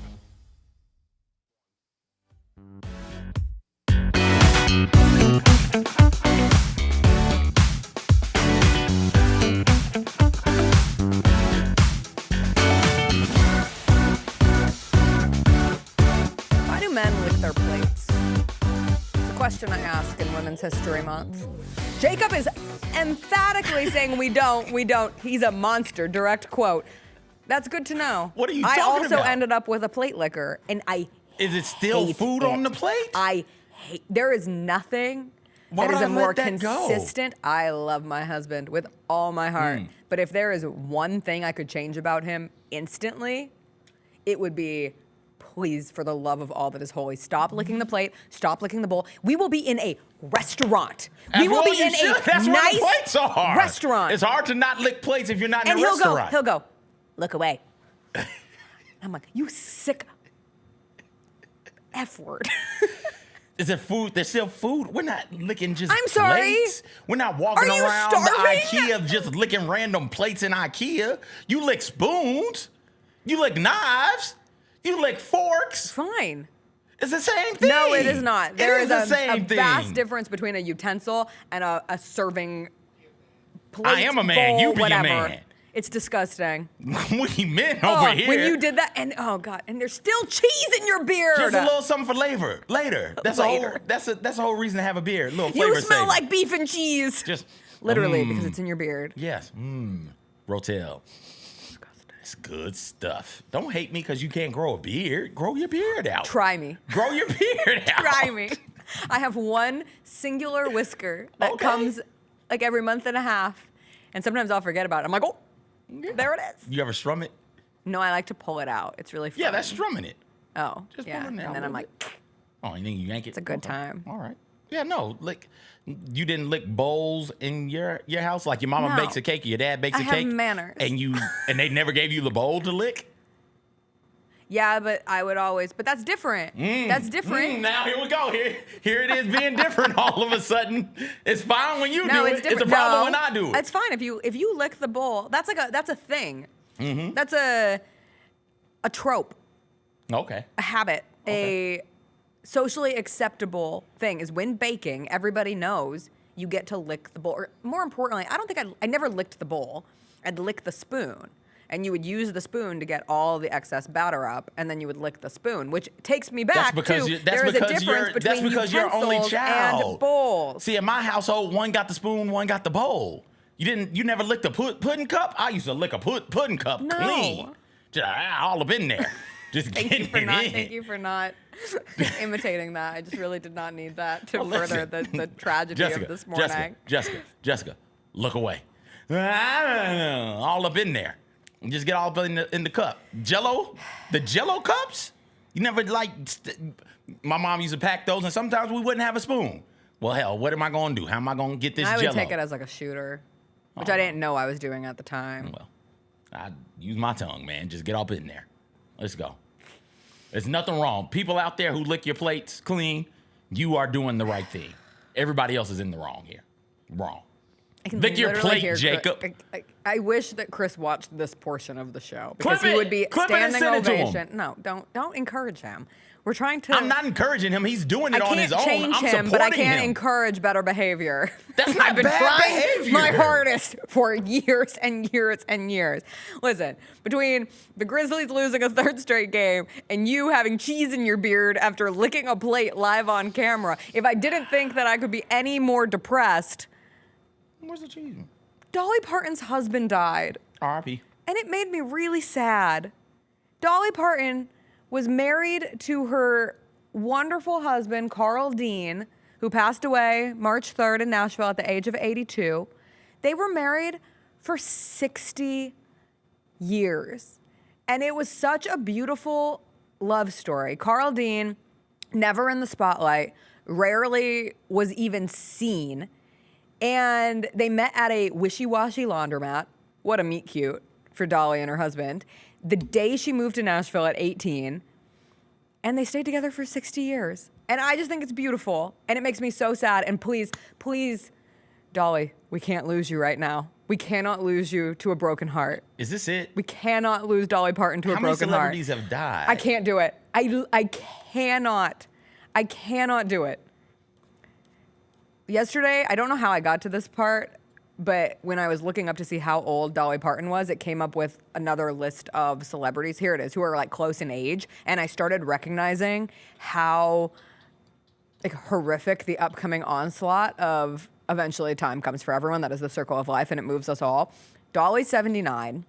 Why do men lick their plates? It's a question I ask in Women's History Month. Jacob is emphatically saying we don't. He's a monster, direct quote. That's good to know. What are you I talking also about? ended up with a plate licker, and I Is it still hate food it. on the plate? I hate. There is nothing Why that is would a I more let that go? consistent. I love my husband with all my heart, but if there is one thing I could change about him instantly, it would be, please, for the love of all that is holy, stop licking the plate, stop licking the bowl. We will be in a restaurant. We will be in a That's why nice the plates are hard. restaurant. It's hard to not lick plates if you're not in And a restaurant. he'll go, look away. I'm like, you sick F word. Is it food? There's still food. We're not licking just I'm sorry. plates. We're not walking Are you around starving? the IKEA just licking random plates in IKEA. You lick spoons. You lick knives. You lick forks. Fine. It's the same thing. No, it is not. There It is is the a same thing. vast difference between a utensil and a serving plate, I am a man. bowl, You be whatever. a man. It's disgusting. We men over here. When you did that, and oh god, and there's still cheese in your beard. Just a little something for later. That's Later. That's the whole reason to have a beer. A little flavor You smell saver. like beef and cheese. Just Literally, because it's in your beard. Yes. Rotel. It's good stuff. Don't hate me because you can't grow a beard. Grow your beard out. Try me. Grow your beard out. Try me. I have one singular whisker that comes like every month and a half, and sometimes I'll forget about it. I'm like, oh, there it is. You ever strum it? No, I like to pull it out. It's really fun. Yeah, that's strumming it. Oh, Just yeah. pull it And down then a I'm little like, Oh, and then you yank it. it's a good time. All right. Yeah, no, you didn't lick bowls in your house? Like your mama No. bakes a cake, or your dad bakes I a have cake? manners. And they never gave you the bowl to lick? Yeah, but I would always. But that's different. That's different. Now here we go. Here it is being different all of a sudden. It's fine when you do it. It's a different. problem when I do it. It's fine if you lick the bowl. That's a thing. Mm-hmm. That's a trope. Okay. a habit, a socially acceptable thing is when baking, everybody knows you get to lick the bowl. Or more importantly, I never licked the bowl. I'd lick the spoon. And you would use the spoon to get all the excess batter up, and then you would lick the spoon, which takes me back to there is a difference between you're only utensils child. and bowls. See, in my household, one got the spoon, one got the bowl. You never licked a pudding cup? I used to lick a pudding cup clean. Just all up in there. Just Thank you for not imitating that. I just really did not need that to further the tragedy of this morning. Jessica, look away. All up in there. Just get all up in the cup. Jello? The Jello cups? You never my mom used to pack those, and sometimes we wouldn't have a spoon. Well, hell, what am I going to do? How am I going to get this Jello? I would take it as like a shooter, which I didn't know I was doing at the time. Well, I use my tongue, man. Just get up in there. Let's go. There's nothing wrong. People out there who lick your plates clean, you are doing the right thing. Everybody else is in the wrong here. Wrong. Lick your plate, Jacob. I wish that Chris watched this portion of the show because he would be standing ovation. No, don't encourage him. We're trying to. I'm not encouraging him. He's doing it on his own. I can't change him, but I can't encourage better behavior. That's not I've been bad trying behavior. my hardest for years and years and years. Listen, between the Grizzlies losing a third straight game and you having cheese in your beard after licking a plate live on camera, if I didn't think that I could be any more depressed. Where's the cheese? Dolly Parton's husband died. R.I.P. And it made me really sad. Dolly Parton was married to her wonderful husband, Carl Dean, who passed away March 3rd in Nashville at the age of 82. They were married for 60 years. And it was such a beautiful love story. Carl Dean, never in the spotlight, rarely was even seen. And they met at a wishy-washy laundromat. What a meet cute for Dolly and her husband. The day she moved to Nashville at 18. And they stayed together for 60 years. And I just think it's beautiful. And it makes me so sad. And please, please, Dolly, we can't lose you right now. We cannot lose you to a broken heart. Is this it? We cannot lose Dolly Parton to a broken heart. How many celebrities have died? I can't do it. I cannot. I cannot do it. Yesterday, I don't know how I got to this part, but when I was looking up to see how old Dolly Parton was, it came up with another list of celebrities. Here it is, who are like close in age. And I started recognizing how horrific the upcoming onslaught of eventually time comes for everyone. That is the circle of life, and it moves us all. Dolly's 79.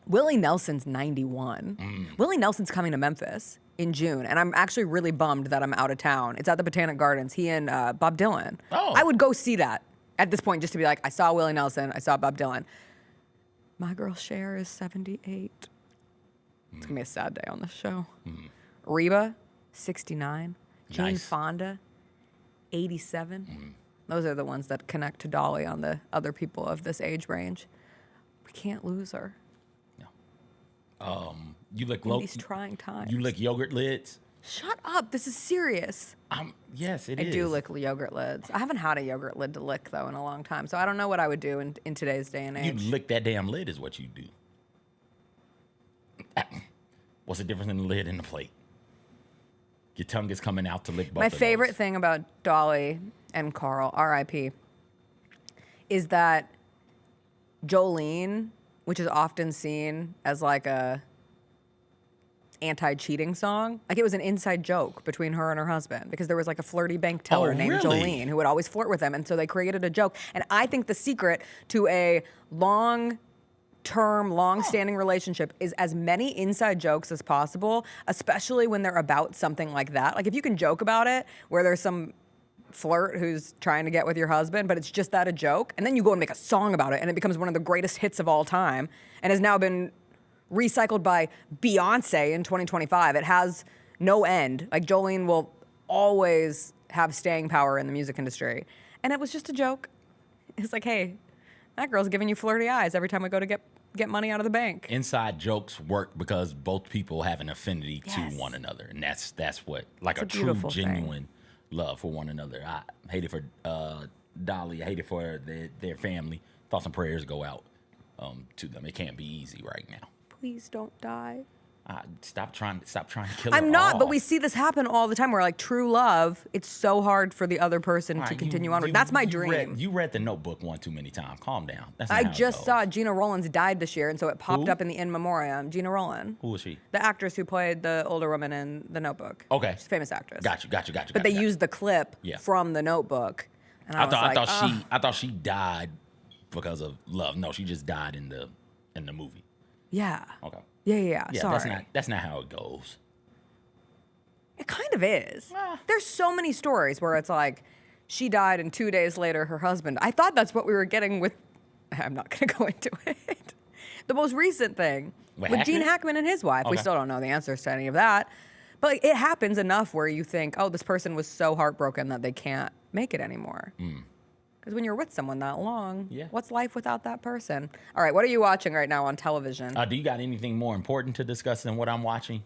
Willie Nelson's 91. Willie Nelson's coming to Memphis in June, and I'm actually really bummed that I'm out of town. It's at the Botanic Gardens. He and Bob Dylan. Oh. I would go see that at this point just to be like, I saw Willie Nelson, I saw Bob Dylan. My girl Cher is 78. It's gonna be a sad day on this show. Reba, 69. Jane Nice. Fonda, 87. Those are the ones that connect to Dolly on the other people of this age range. We can't lose her. You lick in these trying times. You lick yogurt lids? Shut up. This is serious. Yes, it I is. do lick yogurt lids. I haven't had a yogurt lid to lick, though, in a long time. So I don't know what I would do in today's day and age. You lick that damn lid is what you do. What's the difference in the lid and the plate? Your tongue is coming out to lick both My of favorite those. thing about Dolly and Carl, R.I.P., is that Jolene, which is often seen as like a anti-cheating song, like it was an inside joke between her and her husband because there was like a flirty bank teller named Jolene who would always flirt with him, and so they created a joke. And I think the secret to a long-term, long-standing relationship is as many inside jokes as possible, especially when they're about something like that. Like if you can joke about it where there's some flirt who's trying to get with your husband, but it's just that a joke, and then you go and make a song about it, and it becomes one of the greatest hits of all time, and has now been recycled by Beyonce in 2025. It has no end. Like Jolene will always have staying power in the music industry, and it was just a joke. It's like, hey, that girl's giving you flirty eyes every time we go to get money out of the bank. Inside jokes work because both people have an affinity to one another, and that's what, like It's a a true, beautiful genuine love for one another. I hate it for Dolly. I hate it for their family. Thoughts and prayers go out to them. It can't be easy right now. Please don't die. Stop trying to kill I'm her not, off. but we see this happen all the time where like true love, it's so hard for the other person to continue on. That's my dream. You read The Notebook one too many times. Calm down. That's I not how it just goes. saw Gina Rowlands died this year, and so it popped Who? up in the in memoriam. Gina Rowland. Who was she? The actress who played the older woman in The Notebook. Okay. She's a famous actress. Got you. But they used the clip from The Notebook. And I thought she died because of love. No, she just died in the movie. Yeah. Okay. Yeah. Sorry. That's not how it goes. It kind of is. There's so many stories where it's like, she died and 2 days later her husband. I thought that's what we were getting with. I'm not going to go into it. The most recent thing with Gene Hackman and his wife. We still don't know the answers to any of that. But like, it happens enough where you think, oh, this person was so heartbroken that they can't make it anymore. Because when you're with someone that long, what's life without that person? All right, what are you watching right now on television? Do you got anything more important to discuss than what I'm watching?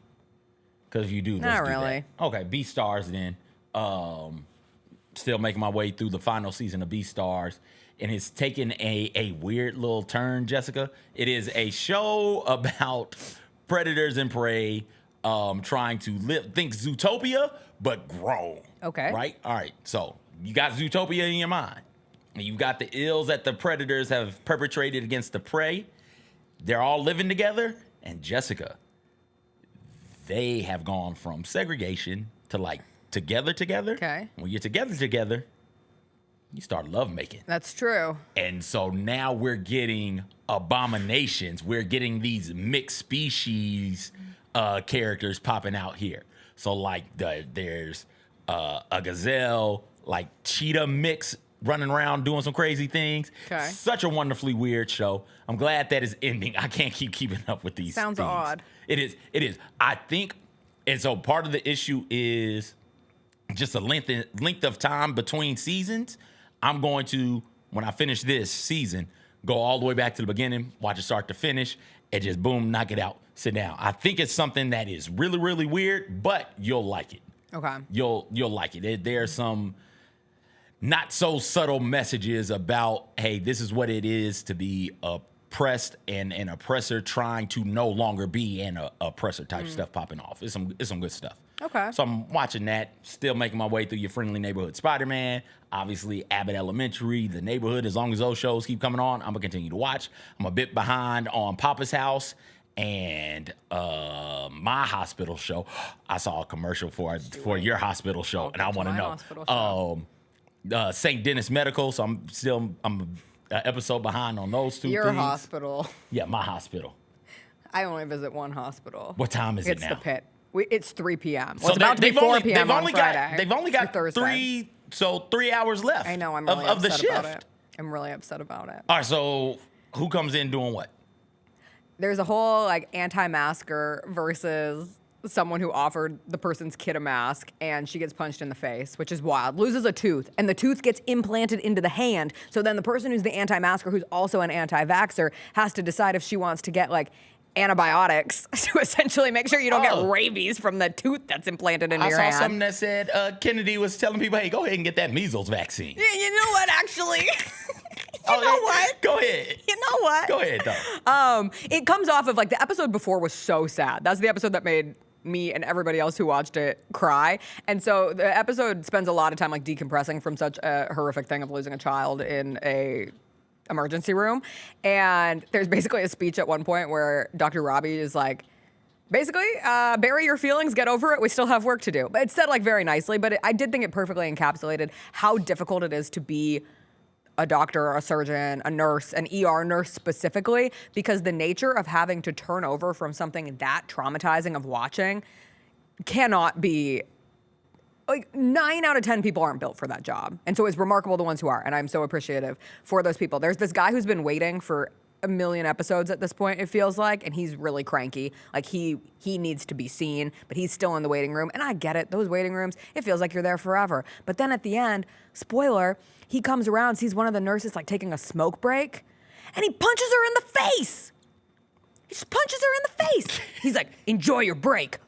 Because if you do, let's Not do really. that. Okay, Beastars then. Still making my way through the final season of Beastars. And it's taken a weird little turn, Jessica. It is a show about predators and prey trying to think Zootopia, but grown. Okay. Right? All right, so you got Zootopia in your mind. And you've got the ills that the predators have perpetrated against the prey. They're all living together. And Jessica, they have gone from segregation to like together. Okay. When you're together, you start lovemaking. That's true. And so now we're getting abominations. We're getting these mixed species characters popping out here. So like there's a gazelle, like cheetah mix running around doing some crazy things. Okay. Such a wonderfully weird show. I'm glad that is ending. I can't keeping up with these Sounds things. odd. It is. I think, and so part of the issue is just the length of time between seasons. I'm going to, when I finish this season, go all the way back to the beginning, watch it start to finish, and just boom, knock it out, sit down. I think it's something that is really, really weird, but you'll like it. Okay. You'll like it. There's some not so subtle messages about, hey, this is what it is to be oppressed and an oppressor trying to no longer be an oppressor type stuff popping off. It's some good stuff. Okay. So I'm watching that, still making my way through Your Friendly Neighborhood Spider-Man, obviously Abbott Elementary, The Neighborhood. As long as those shows keep coming on, I'm gonna continue to watch. I'm a bit behind on Papa's House and my hospital show. I saw a commercial for your hospital show, and I want to know. St. Dennis Medical, so I'm an episode behind on those two Your things. hospital. Yeah, my hospital. I only visit one hospital. What time is it now? It's the Pit. It's 3 p.m. Well, So it's about to be 4 p.m. on Friday. They've only got Thursday. 3 hours left. I know. I'm really of the upset shift. about it. I'm really upset about it. All right, so who comes in doing what? There's a whole like anti-masker versus someone who offered the person's kid a mask and she gets punched in the face, which is wild. Loses a tooth and the tooth gets implanted into the hand. So then the person who's the anti-masker, who's also an anti-vaxxer, has to decide if she wants to get like antibiotics to essentially make sure you don't get rabies from the tooth that's implanted into your hand. I saw something that said Kennedy was telling people, hey, go ahead and get that measles vaccine. You know what, actually? You know what? Go ahead. You know what? Go ahead, though. It comes off of like the episode before was so sad. That's the episode that made me and everybody else who watched it cry. And so the episode spends a lot of time like decompressing from such a horrific thing of losing a child in a emergency room. And there's basically a speech at one point where Dr. Robbie is like, basically, bury your feelings, get over it. We still have work to do. But it's said like very nicely, but I did think it perfectly encapsulated how difficult it is to be a doctor, a surgeon, a nurse, an ER nurse specifically, because the nature of having to turn over from something that traumatizing of watching cannot be, like 9 out of 10 people aren't built for that job. And so it's remarkable the ones who are, and I'm so appreciative for those people. There's this guy who's been waiting for a million episodes at this point, it feels like, and he's really cranky. Like he needs to be seen, but he's still in the waiting room. And I get it, those waiting rooms, it feels like you're there forever. But then at the end, spoiler, he comes around, sees one of the nurses like taking a smoke break, and he punches her in the face. He just punches her in the face. He's like, enjoy your break.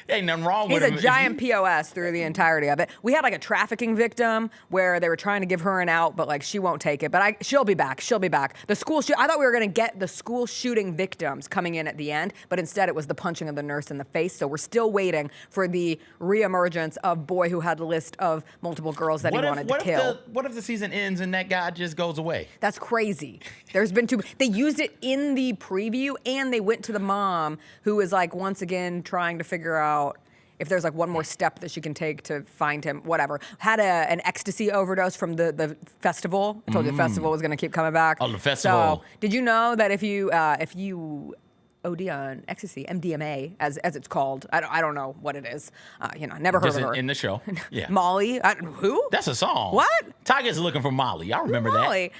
Ain't nothing wrong He's with him. a giant POS through the entirety of it. We had like a trafficking victim where they were trying to give her an out, but like she won't take it. But she'll be back. She'll be back. I thought we were gonna get the school shooting victims coming in at the end, but instead it was the punching of the nurse in the face. So we're still waiting for the reemergence of boy who had a list of multiple girls that he wanted to kill. What if the season ends and that guy just goes away? That's crazy. There's been they used it in the preview, and they went to the mom who is like once again trying to figure out if there's like one more step that she can take to find him, whatever. Had an ecstasy overdose from the festival. I told you the festival was going to keep coming back. Oh, the festival. So did you know that if you OD on ecstasy, MDMA, as it's called, I don't know what it is. Never heard Just of her. in the show. Yeah. Molly. Who? That's a song. What? Tiger's looking for Molly. I remember Molly.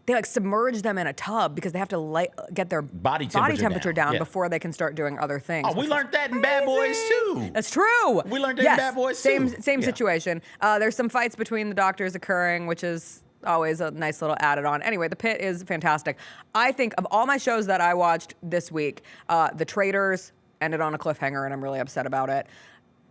They like submerge them in a tub because they have to get their body temperature down Yeah. before they can start doing other things. Oh, we learned that in Bad Boys too. That's true. We learned that in Bad Boys too. Same Yeah. situation. There's some fights between the doctors occurring, which is always a nice little added on. Anyway, The Pit is fantastic. I think of all my shows that I watched this week, The Traitors ended on a cliffhanger, and I'm really upset about it.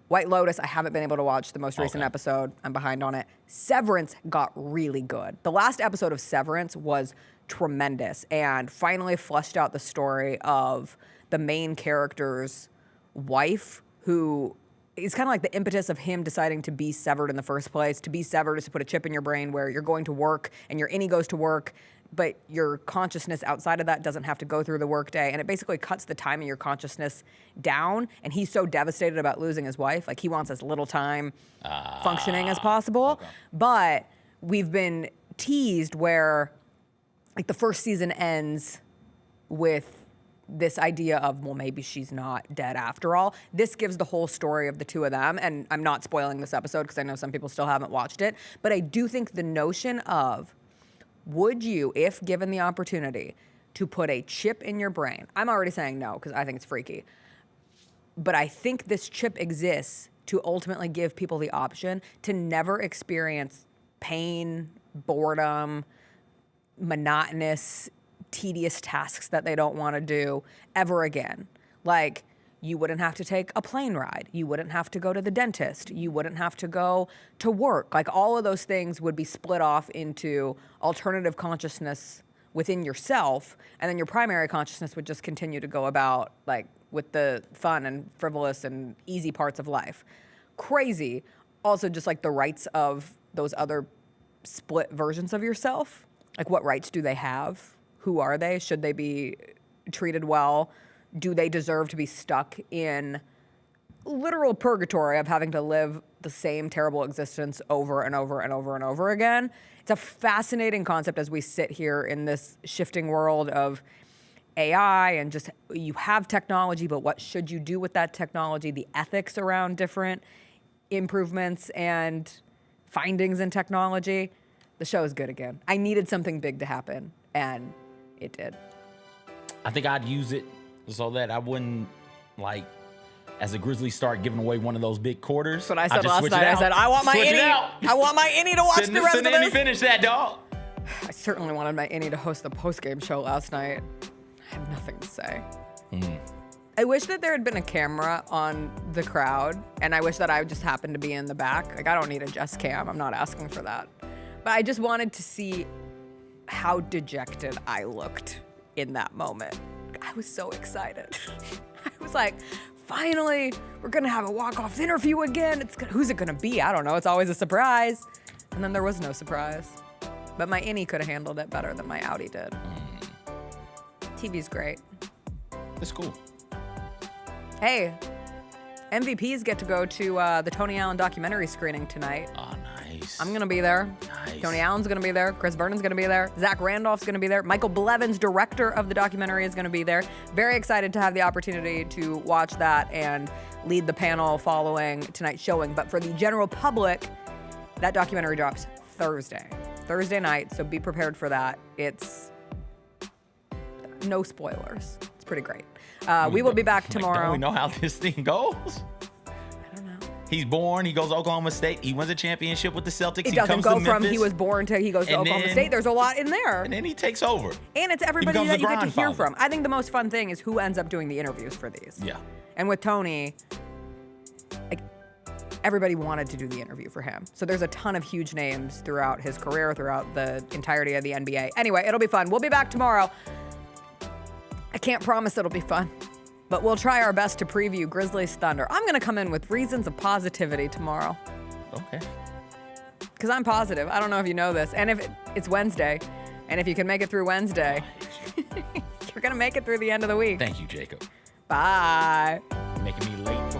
White Lotus, I haven't been able to watch the most recent episode. I'm behind on it. Severance got really good. The last episode of Severance was tremendous and finally fleshed out the story of the main character's wife, who is kind of like the impetus of him deciding to be severed in the first place. To be severed is to put a chip in your brain where you're going to work and your innie goes to work, but your consciousness outside of that doesn't have to go through the workday. And it basically cuts the time of your consciousness down. And he's so devastated about losing his wife. Like, he wants as little time functioning as possible. Okay. But we've been teased where, like, the first season ends with this idea of, well, maybe she's not dead after all. This gives the whole story of the two of them. And I'm not spoiling this episode because I know some people still haven't watched it. But I do think the notion of, would you, if given the opportunity, to put a chip in your brain? I'm already saying no because I think it's freaky. But I think this chip exists to ultimately give people the option to never experience pain, boredom, monotonous, tedious tasks that they don't want to do ever again. Like, you wouldn't have to take a plane ride. You wouldn't have to go to the dentist. You wouldn't have to go to work. Like, all of those things would be split off into alternative consciousness within yourself, and then your primary consciousness would just continue to go about, like, with the fun and frivolous and easy parts of life. Crazy. Also, just like the rights of those other split versions of yourself. Like, what rights do they have? Who are they? Should they be treated well? Do they deserve to be stuck in literal purgatory of having to live the same terrible existence over and over and over and over again? It's a fascinating concept as we sit here in this shifting world of AI and just, you have technology, but what should you do with that technology? The ethics around different improvements and findings in technology. The show is good again. I needed something big to happen, and it did. I think I'd use it so that I wouldn't, like, as the Grizzlies start giving away one of those big quarters. That's what I said last night. I said, I want my innie. I want my innie to watch the rest of this. Finish that, dog. I certainly wanted my innie to host the post-game show last night. I have nothing to say. I wish that there had been a camera on the crowd, and I wish that I just happened to be in the back. Like, I don't need a Jess cam. I'm not asking for that. But I just wanted to see how dejected I looked in that moment. I was so excited. I was like, finally, we're gonna have a walk-off interview again. Who's it gonna be? I don't know. It's always a surprise. And then there was no surprise. But my innie could have handled it better than my Audi did. TV's great. It's cool. Hey, MVPs get to go to the Tony Allen documentary screening tonight. Oh, nice. I'm going to be there. Nice. Tony Allen's going to be there. Chris Vernon's going to be there. Zach Randolph's going to be there. Michael Blevins, director of the documentary, is going to be there. Very excited to have the opportunity to watch that and lead the panel following tonight's showing. But for the general public, that documentary drops Thursday night, so be prepared for that. It's no spoilers. It's pretty great. We will be back tomorrow. Don't we know how this thing goes? I don't know. He's born. He goes to Oklahoma State. He wins a championship with the Celtics. It doesn't go from he was born to he goes to And Oklahoma then- State. There's a lot in there. And then he takes over. And it's everybody becomes that the you get to hear grandfather. from. I think the most fun thing is who ends up doing the interviews for these. Yeah. And with Tony, everybody wanted to do the interview for him. So there's a ton of huge names throughout his career, throughout the entirety of the NBA. Anyway, it'll be fun. We'll be back tomorrow. I can't promise it'll be fun, but we'll try our best to preview Grizzlies Thunder. I'm going to come in with reasons of positivity tomorrow. Okay. Because I'm positive. I don't know if you know this. And if it's Wednesday, and if you can make it through Wednesday, you're going to make it through the end of the week. Thank you, Jacob. Bye. Making me late